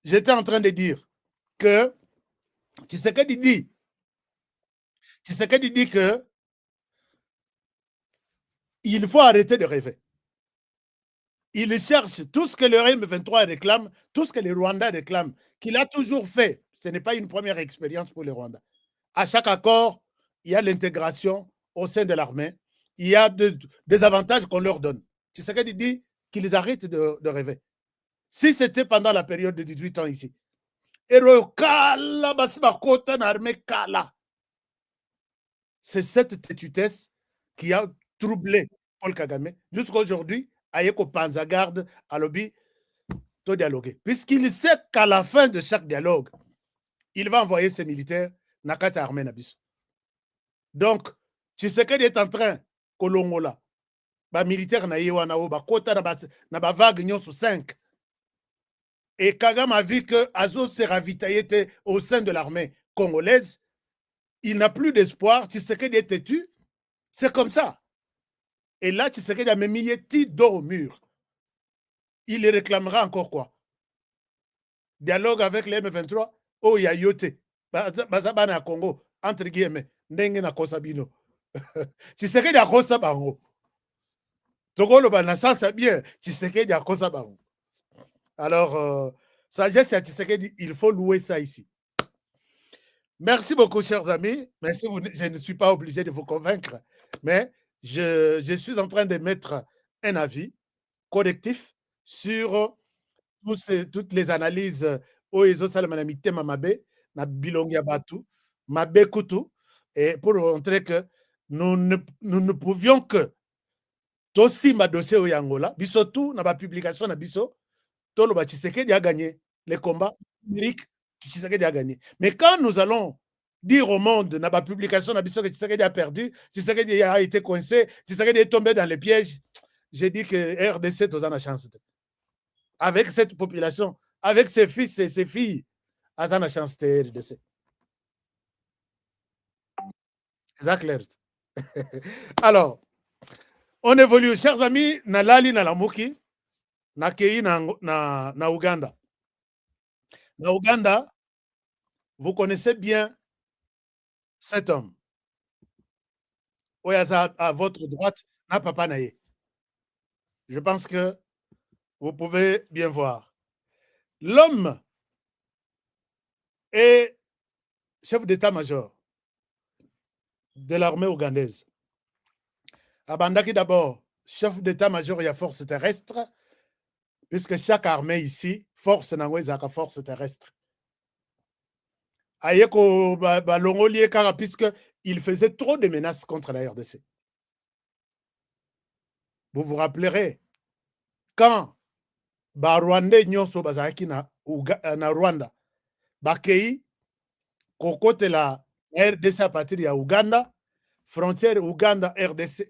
J'étais en train de dire que Tshisekedi dit que il faut arrêter de rêver. Il cherche tout ce que le M23 réclame, tout ce que les Rwandais réclament, qu'il a toujours fait. Ce n'est pas une première expérience pour les Rwandais. À chaque accord, il y a l'intégration au sein de l'armée. Il y a des avantages qu'on leur donne. Tshisekedi dit qu'ils arrêtent de rêver. Si c'était pendant la période de 18 ans ici, c'est cette têtutesse qui a troublé Paul Kagame. Jusqu'à aujourd'hui, Ayeko Panzagarde à lobby de dialoguer. Puisqu'il sait qu'à la fin de chaque dialogue, il va envoyer ses militaires Nakata Armée Nabiso. Donc, Tshisekedi est en train, Kolongola, ba militaire na yewana o ba kota na ba vague nyon sur 5. Et Kagame a vu que Azo s'est ravitaillé au sein de l'armée congolaise. Il n'a plus d'espoir. Tshisekedi est têtu. C'est comme ça. Et là, Tshisekedi a mis Yeti dos au mur. Il les réclamera encore quoi? Dialogue avec les M23. Oh, il y a Yote. Bazabana Congo. Entre guillemets. Ndenge na Kosabino. Tshisekedi a Kosabango. Togolo Banassa, c'est bien. Tshisekedi a Kosabango. Alors, sagesse à Tshisekedi, il faut louer ça ici. Merci beaucoup, chers amis. Merci, je ne suis pas obligé de vous convaincre, mais je suis en train de mettre un avis collectif sur toutes les analyses Oezo Salamanamite Mamabe, na Bilongia Batu, Mabe Kutu, et pour montrer que nous ne pouvions que Tosi ma dossier au Yangola, bisotu na ba publication na biso, Toloba Tshisekedi a gagné les combats numériques, Tshisekedi a gagné. Mais quand nous allons dire au monde, dans la publication, que Tshisekedi a perdu, Tshisekedi a été coincé, Tshisekedi est tombé dans les pièges, j'ai dit que RDC a la chance. Avec cette population, avec ses fils et ses filles, a la chance de RDC. C'est clair. Alors, on évolue. Chers amis, Nalali Nalamuki, Nakei na Uganda. Na Uganda, vous connaissez bien cet homme. Oyaza à votre droite, na Papa Naye. Je pense que vous pouvez bien voir. L'homme est chef d'état-major de l'armée ougandaise. Abandaki d'abord, chef d'état-major et à force terrestre, puisque chaque armée ici, force n'angwezaka force terrestre. Ayeko balongoli kara puisque il faisait trop de menaces contre la RDC. Vous vous rappellerez quand Rwandais nyonso bazaki na Rwanda bakei kokote la RDC à partir de Uganda, frontière Uganda RDC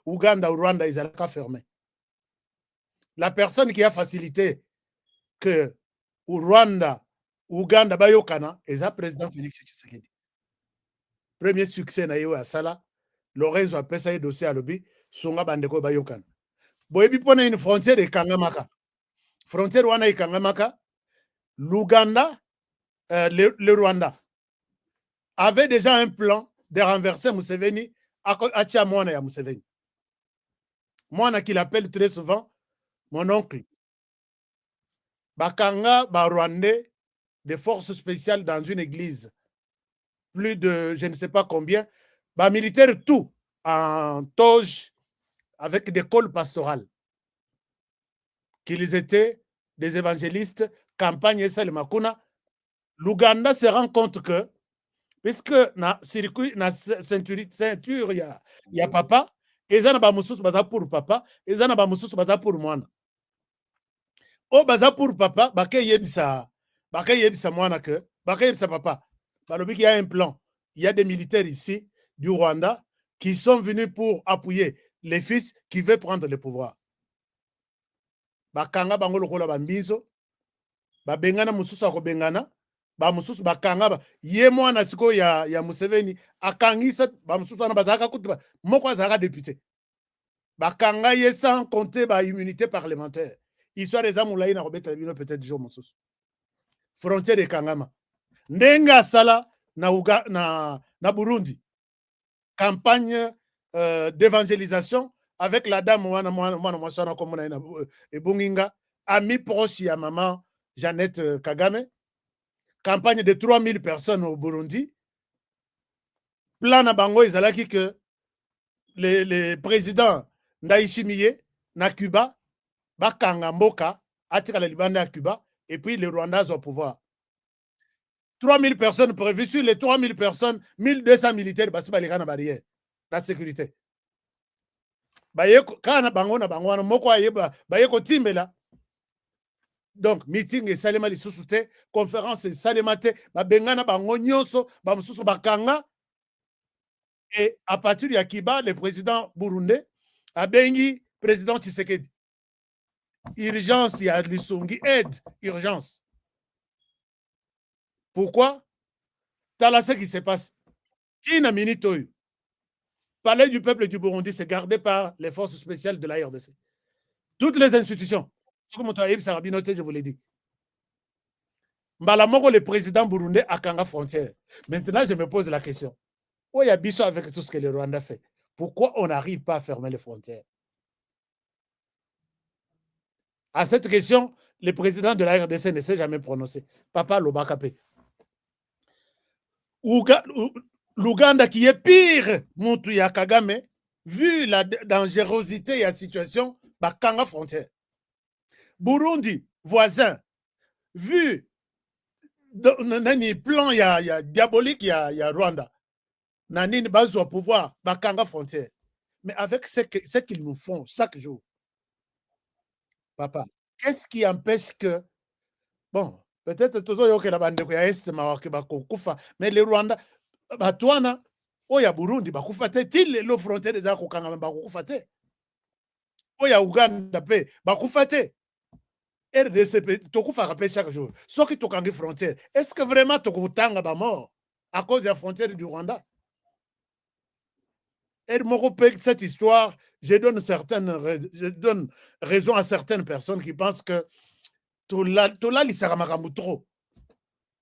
Uganda Rwanda ils allaient fermer. La personne qui a facilité que Rwanda Uganda bayokana est le président Félix Tshisekedi. Premier succès na yo à Sala, Lorenzo a pesa dossier à lobby, songa bandeko bayokana. Boyebi pona une frontière de Kangamaka. Frontière wana e Kangamaka, l'Ouganda, le Rwanda avait déjà un plan de renverser Museveni à Tchamwana ya Museveni. Moi, qu'il appelle très souvent mon oncle. Bakanga, Rwandais, des forces spéciales dans une église. Plus de, je ne sais pas combien, Bah, militaire tout en toge avec des cols pastorales. Qu'ils étaient des évangélistes, campagne et Makuna. L'Ouganda se rend compte que, puisque na circuit, na ceinture, il y a papa, et ça n'a pas baza pour papa, et ça n'a pas baza pour moi. Oh, baza pour papa, bake yebisa moi que, bake yebisa papa. Il y a un plan. Il y a des militaires ici du Rwanda qui sont venus pour appuyer les fils qui veulent prendre le pouvoir. Bakanga bango lokola bambizo, babengana mususu akobengana, ba mususu bakanga ba ye mwana siko ya Museveni akangisa ba mususu na bazaka kutuba moko azaka député. Bakanga ye sans compter ba immunité parlementaire. Histoire des amulaï na robeta bino peut-être jour mususu. Frontière de Kangama. Ndenga sala na Burundi. Campagne d'évangélisation avec la dame Ebunginga, amie proche à maman Jeannette Kagame. Campagne de 3000 personnes au Burundi. Plan na bango ezalaki que le président Ndayishimiye na Cuba bakanga mboka atika la Libanda à Cuba et puis les Rwandais au pouvoir. 3000 personnes prévues. Sur les 3000 personnes, 1200 militaires basi baleka na barrière la sécurité. Kana bango na bango na moko ayeba bayeko timbela. Donc meeting et salema li susute, conférence et salemate, ba bengana bango nyonso, ba mususu bakanga. Et à partir de Akiba, le président burundais a bengi président Tshisekedi. Urgence ya Lusungi, aide, urgence. Pourquoi? T'as ce qui se passe. Tina Minitoy, palais du peuple du Burundi, c'est gardé par les forces spéciales de la RDC. Toutes les institutions. Comme je vous l'ai dit. Mbalamoko, le président burundais, a Kanga frontière. Maintenant, je me pose la question. Où y a Bissot avec tout ce que le Rwanda fait? Pourquoi on n'arrive pas à fermer les frontières? À cette question, le président de la RDC ne s'est jamais prononcé. Papa Lobakape. L'Ouganda qui est pire, Mountouya Kagame, vu la dangerosité et la situation, Bakanga frontière. Burundi, voisin, vu le plan y a diabolique, y a Rwanda, Nanine base au pouvoir, Bakanga frontière. Mais avec ce qu'ils nous font chaque jour, papa, qu'est-ce qui empêche que, bon, peut-être toujours que la bande de Est, mais le Rwanda, Batouana, Oya Burundi, Bakufate, til le frontière des Akokanga, Bakufate. Oya Uganda, Bakufate. RDC, Tokufa rappelle chaque jour. Sauf que Tokangi frontière, est-ce que vraiment Tokutanga va mort à cause de la frontière du Rwanda? Et cette histoire, je donne raison à certaines personnes qui pensent que Tola trop.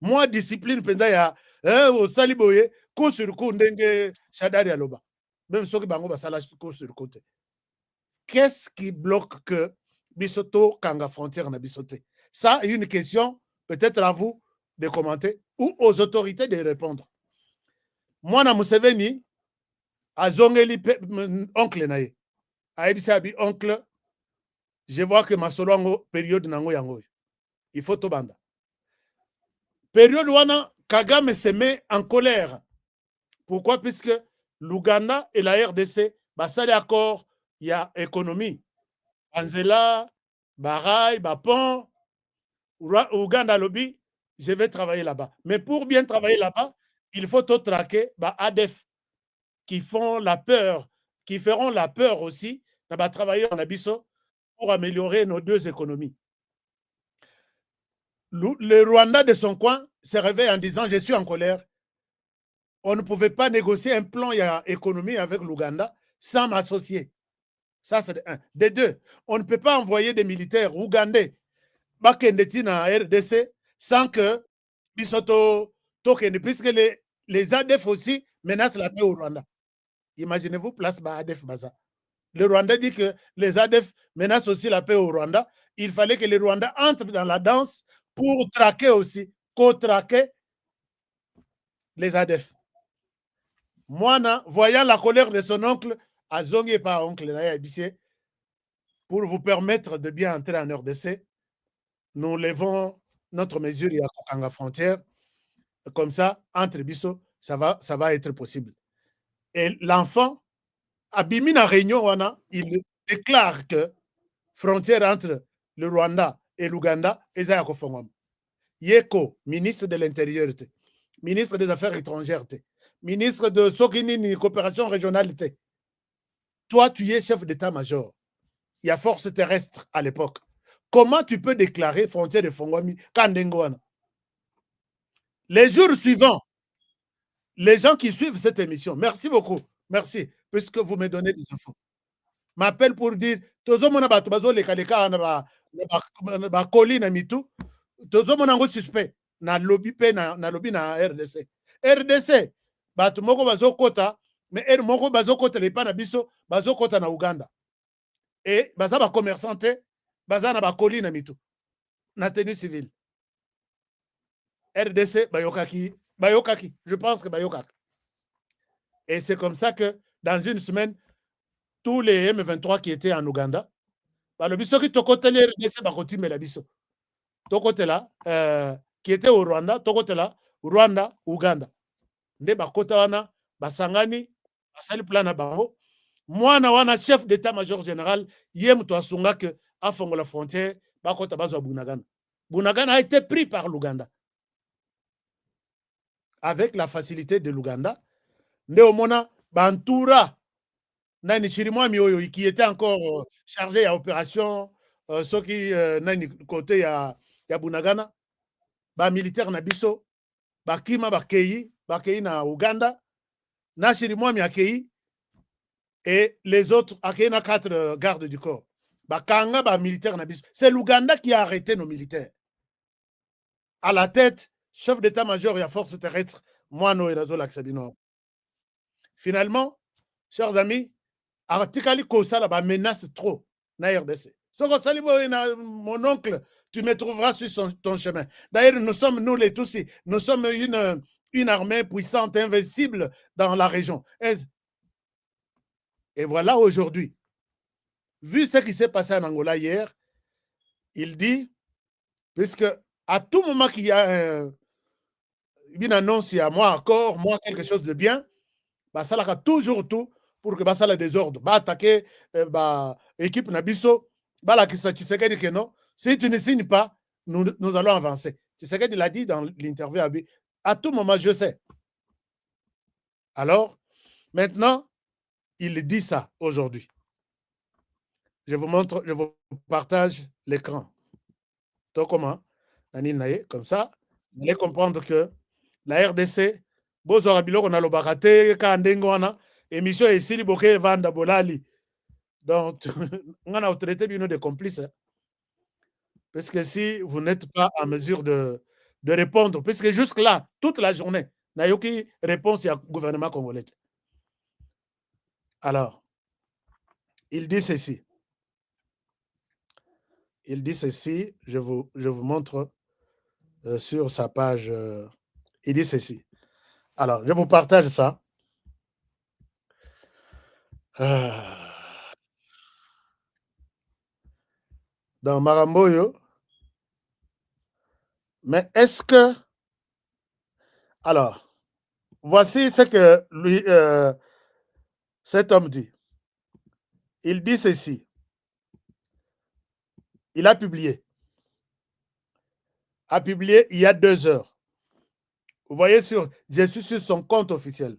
Moi, discipline, pendant au Saliboye, coup sur coup, ndenge Shadari Aloba. Même ceux qui bango basala coup sur côté. Qu'est-ce qui bloque que Bisoto Kanga frontière na Bisoté? Ça, une question, peut-être à vous de commenter ou aux autorités de répondre. Moi, na Museveni, à Zongeli, oncle nae. A Ebisabi, oncle, je vois que ma solongo période nango yango. Il faut tout banda. Période wana, Kagame se met en colère. Pourquoi? Puisque l'Ouganda et la RDC, ça d'accord, il y a économie. Anzela, Baraï, Bapon, Ouganda Lobby, je vais travailler là-bas. Mais pour bien travailler là-bas, il faut tout traquer ADF qui font la peur, qui feront la peur aussi, travailler en Abisso pour améliorer nos deux économies. Le Rwanda de son coin se réveille en disant je suis en colère. On ne pouvait pas négocier un plan économique avec l'Ouganda sans m'associer. Ça, c'est de un. De deux, on ne peut pas envoyer des militaires ougandais à RDC sans que Bisoto Tokende, puisque les ADF aussi menacent la paix au Rwanda. Imaginez-vous, place ADF Baza. Le Rwanda dit que les ADF menacent aussi la paix au Rwanda. Il fallait que les Rwandais entrent dans la danse pour traquer aussi, co-traquer les ADF. Moana, voyant la colère de son oncle, à Zongi par oncle pour vous permettre de bien entrer en RDC, nous levons notre mesure à Kokanga frontière. Comme ça, entre Bisso, ça va être possible. Et l'enfant, à Bimina Réunion, il déclare que frontière entre le Rwanda et l'Ouganda, Ezaya Kofongom. Yeko, ministre de l'Intérieur, ministre des Affaires étrangères, ministre de Sokinini, coopération régionale. Toi, tu es chef d'état-major. Il y a force terrestre à l'époque. Comment tu peux déclarer frontière de Fongomi Kandengoana? Les jours suivants, les gens qui suivent cette émission, merci beaucoup, merci, puisque vous me donnez des infos, m'appellent pour dire Tozo mona bato bazo leka leka na ba koli na mitu, Tozo mona ngo suspect na lobby pe na lobby na RDC. RDC bato moko bazo kota, mais moko bazo kota le pa na biso bazo kota na Uganda. Et baza ba commerçante baza na ba koli na mitu na tenue civile. RDC bayokaki, je pense que bayokaki. Et c'est comme ça que dans une semaine, tous les M23 qui étaient en Ouganda, le biso qui tokote les RDC bakoti me la biso. Tokote là, qui était au Rwanda, tokote là, Rwanda, Ouganda. Nde bakota wana, basangani, basali plan na bango. Mwana wana chef d'état-major général, yem to asunga que à fongo la frontière, bakota bazwa Bunagana. Bunagana a été pris par l'Ouganda. Avec la facilité de l'Ouganda, Néomona Bantura, Nani Chirimwa Mioyo, qui était encore chargé à l'opération, ce qui Nani côté à Bunagana, ba militaire na biso, ba kima ba keyi na Ouganda, na Chirimwa Miakei, et les autres, na 4 gardes du corps. Ba kanga ba militaire na biso. C'est l'Ouganda qui a arrêté nos militaires. À la tête, chef d'état-major et à force terrestre, Moano et Razola Sabino. Finalement, chers amis, Artikali Kosala menace trop na RDC. Mon oncle, tu me trouveras sur ton chemin. D'ailleurs, nous sommes, nous les Tutsis, nous sommes une armée puissante, invincible dans la région. Et voilà aujourd'hui, vu ce qui s'est passé en Angola hier, il dit, puisque à tout moment qu'il y a une annonce à moi encore, moi quelque chose de bien, bah ça l'a toujours tout pour que bah ça le désordre, bah attaquer équipe Nabiso, bah la Tshisekedi que non, si tu ne signes pas, nous allons avancer. Tshisekedi l'a dit dans l'interview à tout moment, je sais. Alors, maintenant, il dit ça aujourd'hui. Je vous montre, je vous partage l'écran. Donc comment? Comme ça, vous allez comprendre que la RDC, bozora biloko na lobakate ka ndengo wana émission esili boke vanda bolali. Donc on a traité bino de complices. Parce que si vous n'êtes pas en mesure de répondre, puisque jusque là toute la journée na yoki réponse au gouvernement congolais. Alors, il dit ceci. Il dit ceci, je vous montre sur sa page. Il dit ceci. Alors, je vous partage ça. Dans Maramboyo. Mais est-ce que... Alors, voici ce que lui, cet homme dit. Il dit ceci. Il a publié. Il y a 2 heures. Vous voyez, je suis sur son compte officiel.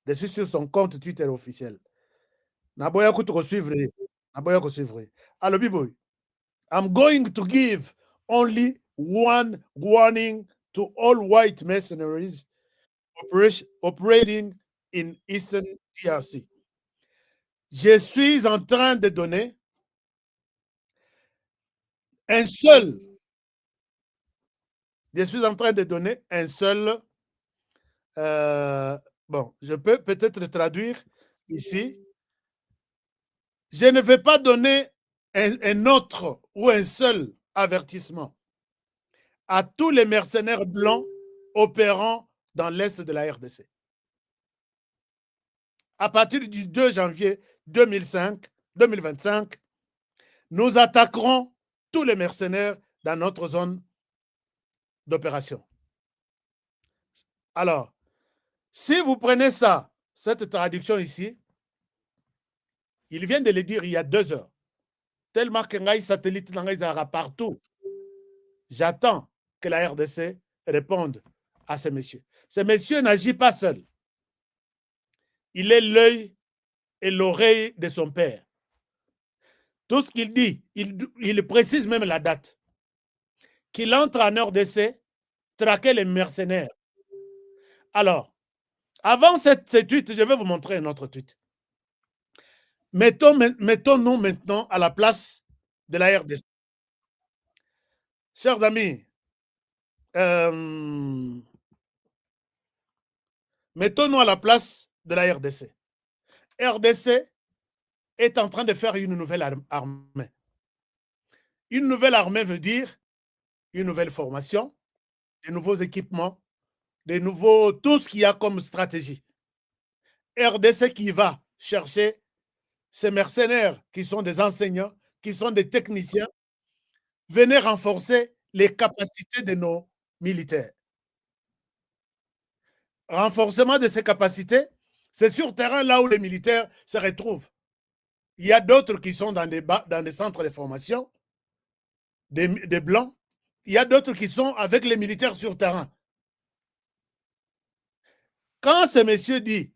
Je suis sur son compte Twitter officiel. Naboya ko suivre. Alors, Biboy, I'm going to give only one warning to all white mercenaries operating in Eastern DRC. Je suis en train de donner un seul. Je suis en train de donner un seul. Bon, je peux peut-être traduire ici. Je ne vais pas donner un autre ou un seul avertissement à tous les mercenaires blancs opérant dans l'est de la RDC. à partir du 2 janvier 2025, nous attaquerons tous les mercenaires dans notre zone d'opération. Alors, si vous prenez ça, cette traduction ici, il vient de le dire il y a 2 heures. Tellement que les satellites partout. J'attends que la RDC réponde à ces messieurs. Ces messieurs n'agissent pas seuls. Il est l'œil et l'oreille de son père. Tout ce qu'il dit, il précise même la date. Qu'il entre en RDC, traquer les mercenaires. Alors, avant cette tweet, je vais vous montrer un autre tweet. Mettons-nous maintenant à la place de la RDC. Chers amis, mettons-nous à la place de la RDC. RDC est en train de faire une nouvelle armée. Une nouvelle armée veut dire une nouvelle formation, des nouveaux équipements, tout ce qu'il y a comme stratégie. RDC qui va chercher ces mercenaires qui sont des enseignants, qui sont des techniciens, venez renforcer les capacités de nos militaires. Renforcement de ces capacités, c'est sur terrain là où les militaires se retrouvent. Il y a d'autres qui sont dans des centres de formation, des blancs. Il y a d'autres qui sont avec les militaires sur terrain. Quand ce monsieur dit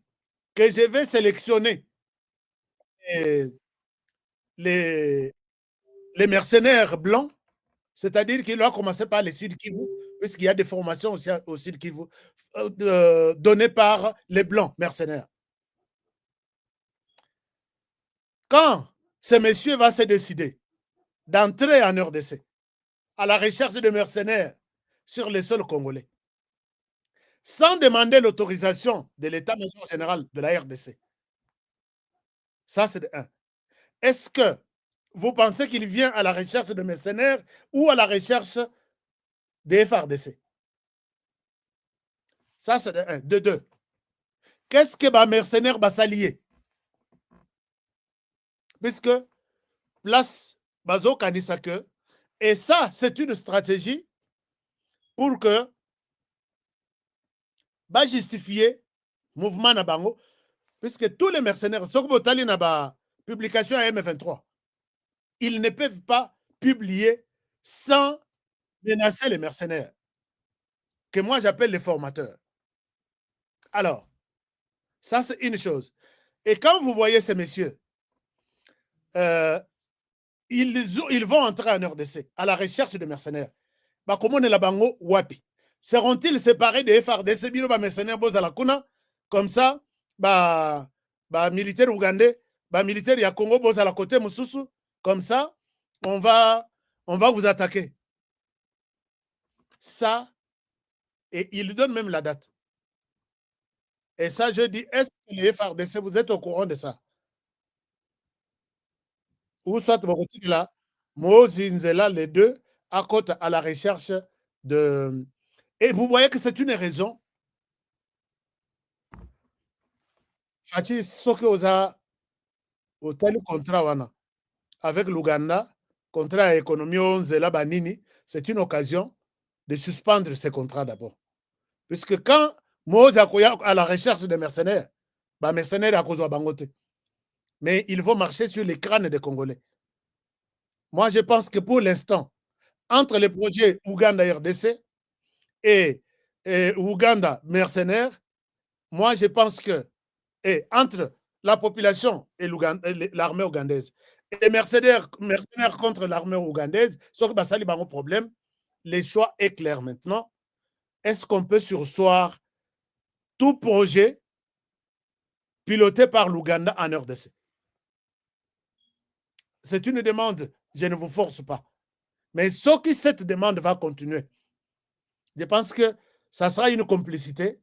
que je vais sélectionner les mercenaires blancs, c'est-à-dire qu'il va commencer par les Sud Kivu, puisqu'il y a des formations aussi au Sud Kivu données par les blancs mercenaires. Quand ce monsieur va se décider d'entrer en RDC à la recherche de mercenaires sur les sols congolais, sans demander l'autorisation de l'état-major général de la RDC, ça c'est de 1. Est-ce que vous pensez qu'il vient à la recherche de mercenaires ou à la recherche des FARDC? Ça, c'est de 1. De 2. Qu'est-ce que les mercenaires va s'allier? Puisque place Bazo Kanisake, et ça, c'est une stratégie pour que va justifier mouvement Nabango, puisque tous les mercenaires, sauf que na publication à M23, ils ne peuvent pas publier sans menacer les mercenaires, que moi j'appelle les formateurs. Alors, ça c'est une chose. Et quand vous voyez ces messieurs, ils vont entrer en RDC à la recherche de mercenaires. Bah, comment est la bango wapi? Seront-ils séparés des FARDC, bino mercenaires bozala kuna, comme ça, militaire ougandais, militaire ya Congo bozala côté mususu, comme ça, on va vous attaquer. Ça, et il donne même la date. Et ça, je dis, est-ce que les FARDC, vous êtes au courant de ça? Ou soit là, Mozinzela, les deux, à côté à la recherche de... Et vous voyez que c'est une raison. Fachi Soke Oza, au tel contrat avec l'Ouganda, contrat économie Onzela Banini, c'est une occasion de suspendre ces contrats d'abord. Puisque quand Moza à la recherche des mercenaires, mercenaires à cause de Bangote. Mais ils vont marcher sur les crânes des Congolais. Moi, je pense que pour l'instant, entre les projets Ouganda-RDC et Ouganda mercenaires, moi, je pense que entre la population et l'armée ougandaise, et les mercenaires contre l'armée ougandaise, sauf que ça, il y a un problème. Le choix est clair maintenant. Est-ce qu'on peut surseoir tout projet piloté par l'Ouganda en RDC? C'est une demande, je ne vous force pas. Mais sauf que cette demande va continuer. Je pense que ça sera une complicité.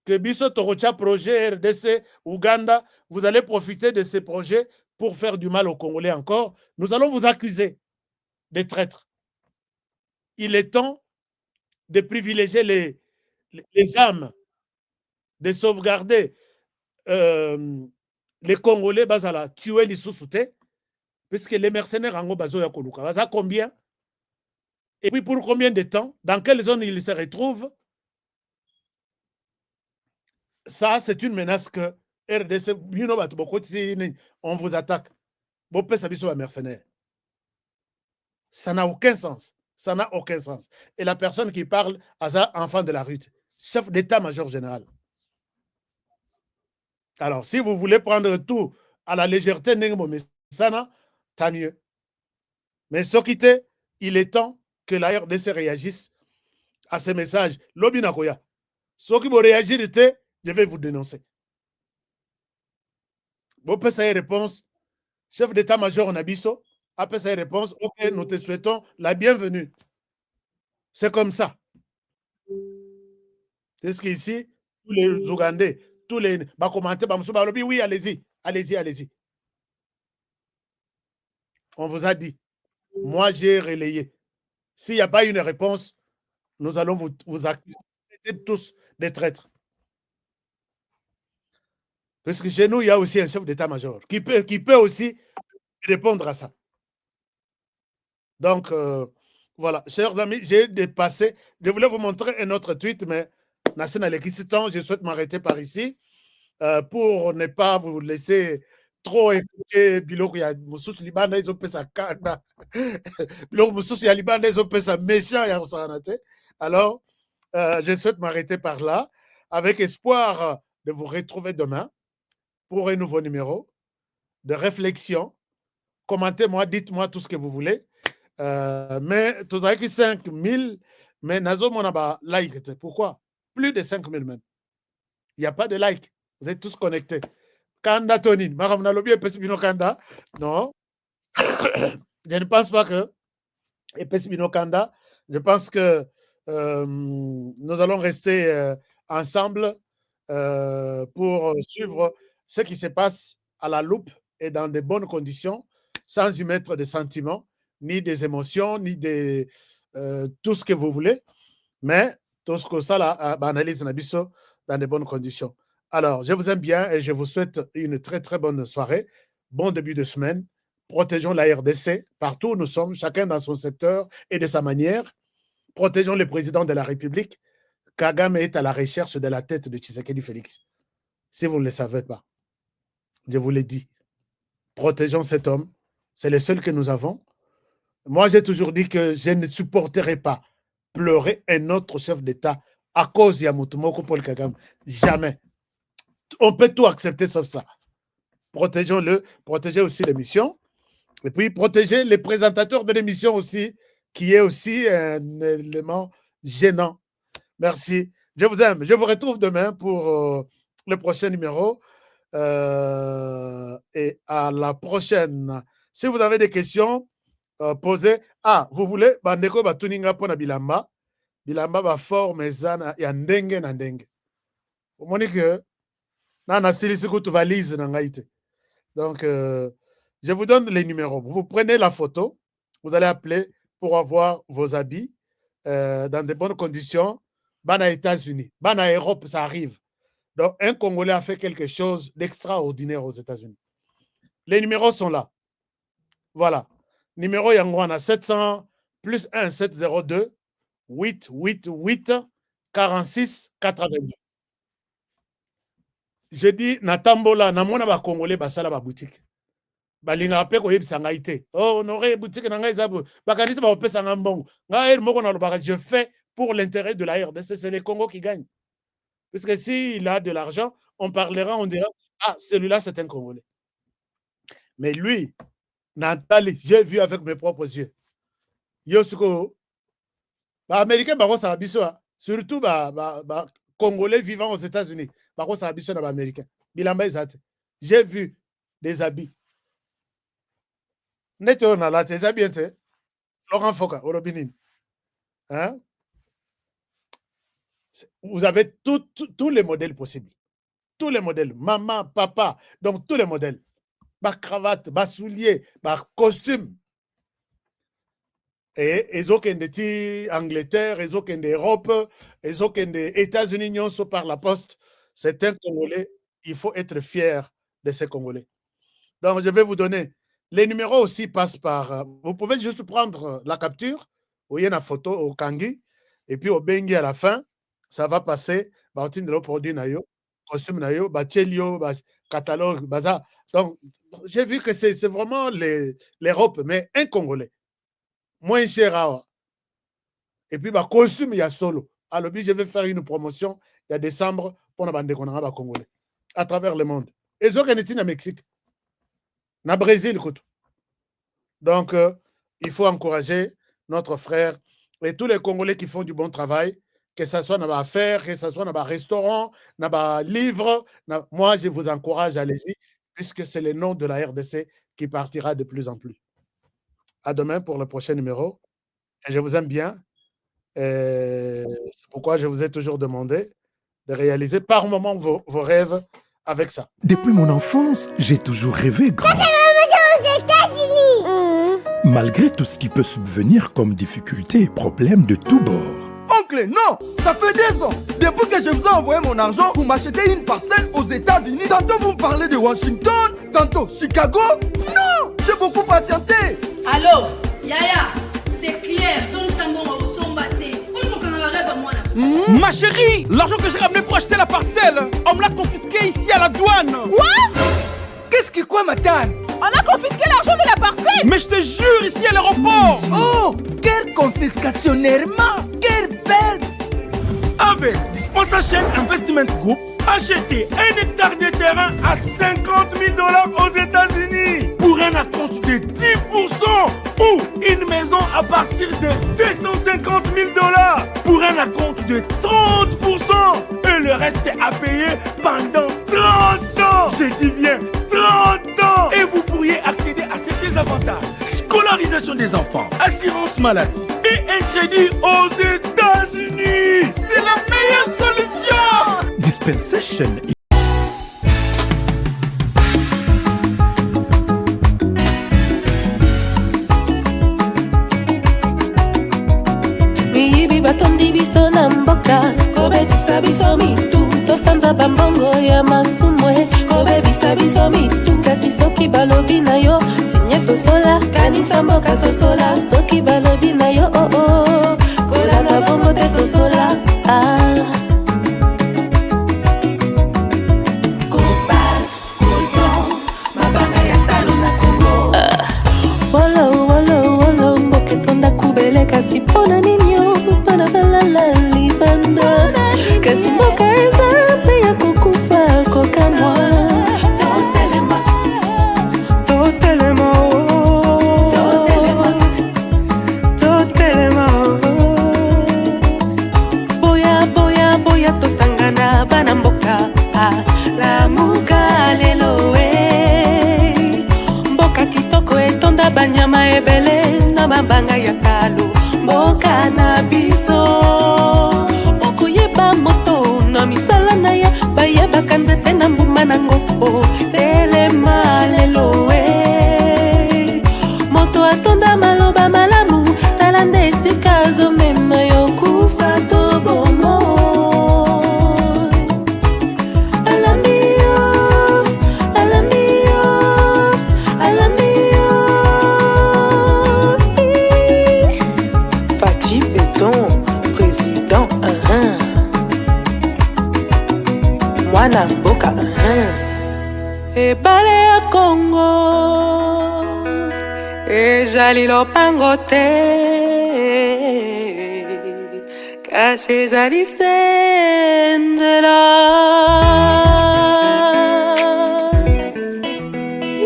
Que Bisso Torocha projet RDC, Ouganda, vous allez profiter de ces projets pour faire du mal aux Congolais encore. Nous allons vous accuser de traîtres. Il est temps de privilégier les âmes, de sauvegarder les Congolais bazala tuer les sous-soutés, puisque les mercenaires en bazo ya koluka. Baza combien? Et puis pour combien de temps? Dans quelle zone ils se retrouvent? Ça, c'est une menace que RDC, on vous attaque. Mercenaires. Ça n'a aucun sens. Ça n'a aucun sens. Et la personne qui parle, Aza, enfant de la rue, chef d'état-major général. Alors, si vous voulez prendre tout à la légèreté, tant mieux. Mais ce qui était, il est temps que la RDC réagisse à ces messages. Lobi Nakoya. Ceux qui vont réagir, je vais vous dénoncer. Vous pouvez faire réponse. Chef d'état-major Nabiso, après sa réponse, ok, nous te souhaitons la bienvenue. C'est comme ça. C'est ce qu'ici, tous les Ougandais, tous les commentaires, oui, allez-y, allez-y, allez-y. On vous a dit. Moi, j'ai relayé. S'il n'y a pas une réponse, nous allons vous accuser tous des traîtres. Parce que chez nous, il y a aussi un chef d'état-major qui peut aussi répondre à ça. Donc, voilà, chers amis, j'ai dépassé. Je voulais vous montrer un autre tweet, mais je souhaite m'arrêter par ici pour ne pas vous laisser trop écouter Biloko ya Mususu Libanda, ils ont fait ça kanda. Biloko Mususu ya Libanda, ils ont fait ça méchant ya Osanate. Alors, je souhaite m'arrêter par là, avec espoir de vous retrouver demain pour un nouveau numéro de réflexion. Commentez-moi, dites-moi tout ce que vous voulez. Mais tous avez 5000, mais nazo monaba like. Pourquoi? Plus de 5000 même. Il n'y a pas de like. Vous êtes tous connectés. Kanda Tony, Maramna Lobi et Pesibino Kanda. Non. Je ne pense pas que. Et Pesibino Kanda, je pense que nous allons rester ensemble pour suivre ce qui se passe à la loupe et dans de bonnes conditions, sans y mettre des sentiments, ni des émotions, ni tout ce que vous voulez, mais tout ce que ça là, analyse Nabiso dans de bonnes conditions. Alors, je vous aime bien et je vous souhaite une très très bonne soirée, bon début de semaine. Protégeons la RDC partout où nous sommes, chacun dans son secteur et de sa manière. Protégeons le président de la République. Kagame est à la recherche de la tête de Tshisekedi Félix. Si vous ne le savez pas, je vous l'ai dit. Protégeons cet homme. C'est le seul que nous avons. Moi, j'ai toujours dit que je ne supporterai pas pleurer un autre chef d'État à cause de Yamutumoko Paul Kagame. Jamais. On peut tout accepter sauf ça. Protégeons-le. Protégez aussi l'émission. Et puis, protégez les présentateurs de l'émission aussi, qui est aussi un élément gênant. Merci. Je vous aime. Je vous retrouve demain pour le prochain numéro. Et à la prochaine. Si vous avez des questions, posez. Ah, vous voulez bandeko batuninga pona bilamba. Bilamba ba forme ezana ya ndenge na ndenge. Vous montrez que na silisi kutu valise na ngaite. Donc je vous donne les numéros. Vous prenez la photo, vous allez appeler pour avoir vos habits dans de bonnes conditions. Bana États-Unis, Bana Europe, ça arrive. Donc, un Congolais a fait quelque chose d'extraordinaire aux États-Unis. Les numéros sont là. Voilà. Numéro Yangwana 700 plus 1 702 888 46 82. Je dis, Natambola, Namona ba Congolais basala ba boutique. Balinga pe ko yebisa ngai te. Oh, honoré boutique na ngai zabu. Bakanisi ba opesa ngambongo. Ngai moko na lobaka je fais pour l'intérêt de la RDC, c'est le Congo qui gagne. Puisque s'il a de l'argent, on parlera, on dira, ah, celui-là, c'est un Congolais. Mais lui, Nathalie, j'ai vu avec mes propres yeux. Yosuko, Américain, surtout Congolais vivant aux États-Unis, j'ai vu des habits. Laurent Foka, hein? Vous avez tous les modèles possibles. Tous les modèles. Maman, papa, donc tous les modèles. Bas cravate, bas soulier, bas costume. Et ils ont des Angleterre, ils ont des Europe, ils ont des États-Unis par la poste. C'est un Congolais. Il faut être fier de ces Congolais. Donc, je vais vous donner. Les numéros aussi passent par... vous pouvez juste prendre la capture, où il y a une photo au Kangi, et puis au Bengi à la fin, ça va passer, on de le produit, costume, catalogue, bazar. Donc, j'ai vu que c'est vraiment l'Europe, mais un Congolais. Moins cher. Et puis, costume, il y a solo. Alors, je vais faire une promotion, il y a décembre, pour la bande Congolais, à travers le monde. Et ça, c'est au Mexique. Au Brésil, écoute. Donc, il faut encourager notre frère et tous les Congolais qui font du bon travail, que ce soit dans l'affaire, que ce soit dans le restaurant, dans le livre. Moi, je vous encourage, allez-y, puisque c'est le nom de la RDC qui partira de plus en plus. À demain pour le prochain numéro. Et je vous aime bien. C'est pourquoi je vous ai toujours demandé de réaliser par moment vos rêves avec ça. Depuis mon enfance, j'ai toujours rêvé grand. Malgré tout ce qui peut subvenir comme difficultés et problèmes de tous bords. Oncle, non, ça fait 2 ans. Depuis que je vous ai envoyé mon argent pour m'acheter une parcelle aux États-Unis, tantôt vous me parlez de Washington, tantôt Chicago. Non, j'ai beaucoup patienté. Allô, Yaya, c'est clair, Ma chérie, l'argent que j'ai ramené pour acheter la parcelle, on me l'a confisqué ici à la douane. Quoi? Qu'est-ce que quoi, Matane? On a confisqué l'argent de la parcelle. Mais je te jure, ici à l'aéroport. Oh, quelle confiscationnairement, quelle perte. Avec Dispensation Investment Group, achetez 1 hectare de terrain à 50 000 $ aux États-Unis pour un acompte de 10% ou une maison à partir de 250 000 $ pour un acompte de 30% et le reste est à payer pendant 30 ans. Je dis bien 30 ans. Et vous pourriez accéder à ces avantages: scolarisation des enfants, assurance maladie et un crédit aux États-Unis. C'est la meilleure solution. Dispensation. Miyibi batondi biso na mboka, kobetisa biso mitu, tosanza bambongo ya masumwe, kobebisa biso mitu, kasi soki balobi na yo, sinye sosola, kanisa mboka sosola, soki balobi na yo, oh oh, kolanda bongo te sosola, ah. Kasi pona ninyo, pana kalala libanda. Kasi mboka ezambe ya kukufa kokamwa. Totelema, totelema, totelema. Boya, boya, boya tosangana bana mboka. Lamuka lelo we. Mboka kitoko etonda banyama ebele na mabanga ya talo. Mboka na biso okuyeba moto na misala na ya bayeba kanzete na mbuma na ngoko telema lelo we moto atonda maloba malamu talande esika zomema yo kufa to bomo alamio alamio alamio Fati Béton, président, Mwana Mboka, Ebale ya Congo, Ejali lopango te, kasi ezali sendela.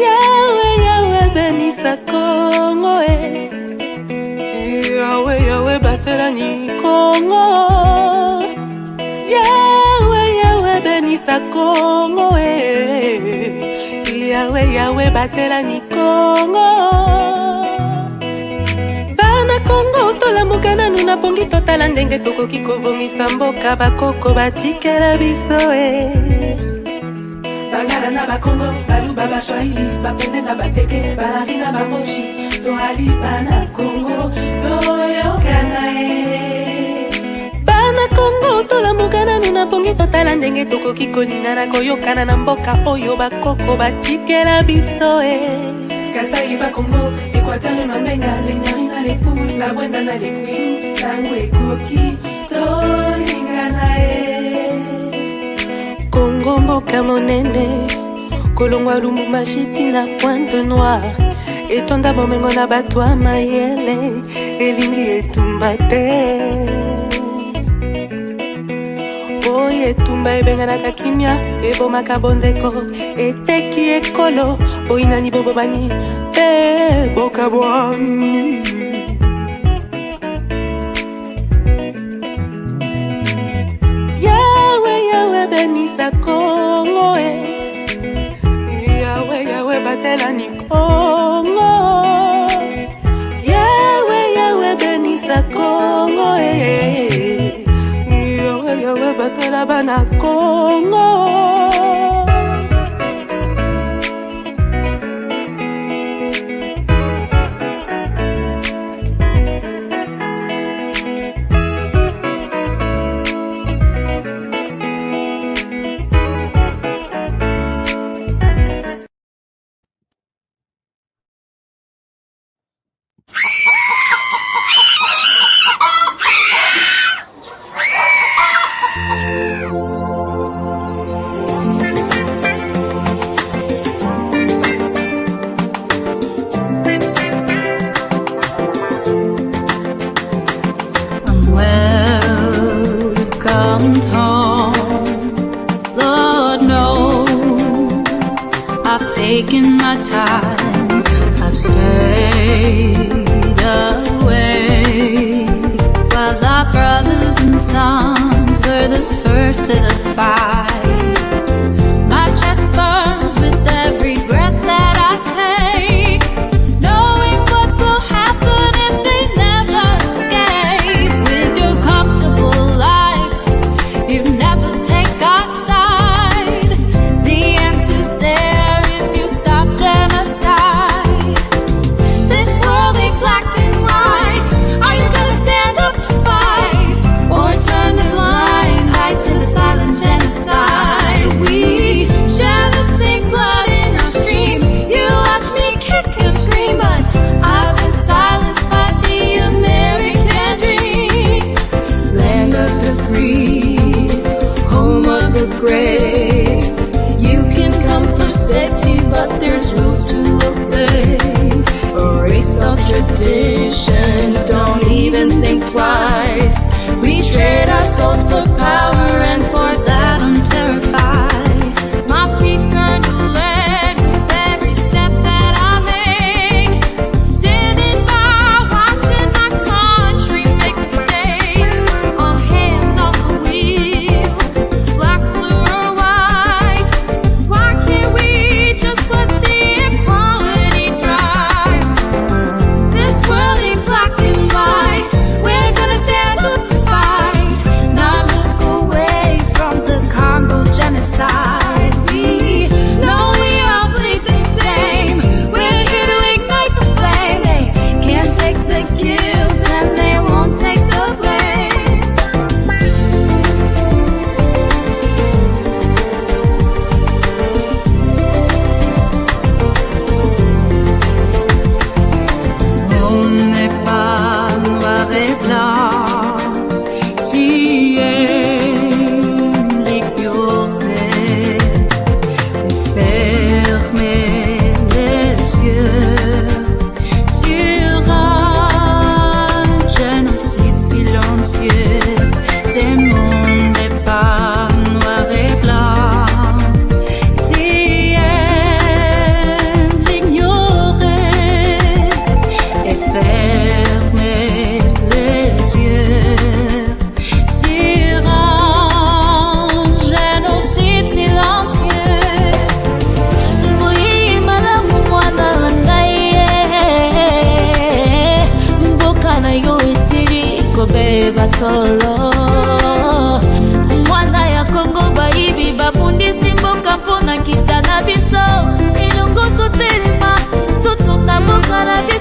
Yahweh, Yahweh, benisa Congo, Yahweh, Yahweh, batelani Congo. Yahweh, Yahweh, benisa Congo. Yahweh, Yahweh, batelani Congo. Bana Congo, tolamuka nanu na bongi totala ndenge tokoki kobongisa mboka bakoko batikela biso Bangala na bakongo, baluba bashwahili, bapende na bateke, balari na bamoshi, toali bana Congo, toyokana Bana Congo, tolamukana nuna pongi totala ndenge tokoki kolingana koyokana na mboka oyo bakoko batikela biso Kasai Bakongo, Équateur Mamenga, les Nyarina les poules, la Bwendana les queens, Tangwe Koki, Tolingana Congo mboka monene, Kolongwa Lumumba Chiti na Pointe Noire, Etonda bomengo na batwa mayele, Elingi etumba te. Oye etumba ebengana kakimia, ebomaka bondeko, eteki ekolo, oinani bobobani, boka bwani. Yahweh, Yahweh benisa Kongo, Yahweh, Yahweh batela ni Kongo, Yahweh, Yahweh benisa Kongo, Yahweh batela bana Kongo. Taking my time, I've stayed away while our brothers and sons were the first to the fight. My chest burns with every breath that I take, knowing what will happen if they never escape. With your comfortable lives, you never take our side. The answer's there. Traditions, don't even think twice. We trade our souls for power, and for that I'm terrified. My feet turn to lead with every step that I make. Standing by, watching my country make mistakes. All hands on the wheel, black, blue or white. Why can't we just let the equality drive? This world ain't black and white. We're gonna stand up to fight. Now look away from the Congo genocide. We know we all bleed the same. We're here to ignite the flame. They can't take the guilt and they won't take the blame. On n'est pas noir et blanc, tu aimes l'ignorer et fermer les yeux sur un génocide silencieux. Ce monde n'est pas noir et blanc, tu aimes l'ignorer et fermer les yeux sur un génocide silencieux. Oui, malamu mwana ngai, mboka na yo esili kobeba solo. Mwana ya Kongo baibi bafundisi mboka mpona kita na biso. Ilungu tutelema, tututa mboka na biso.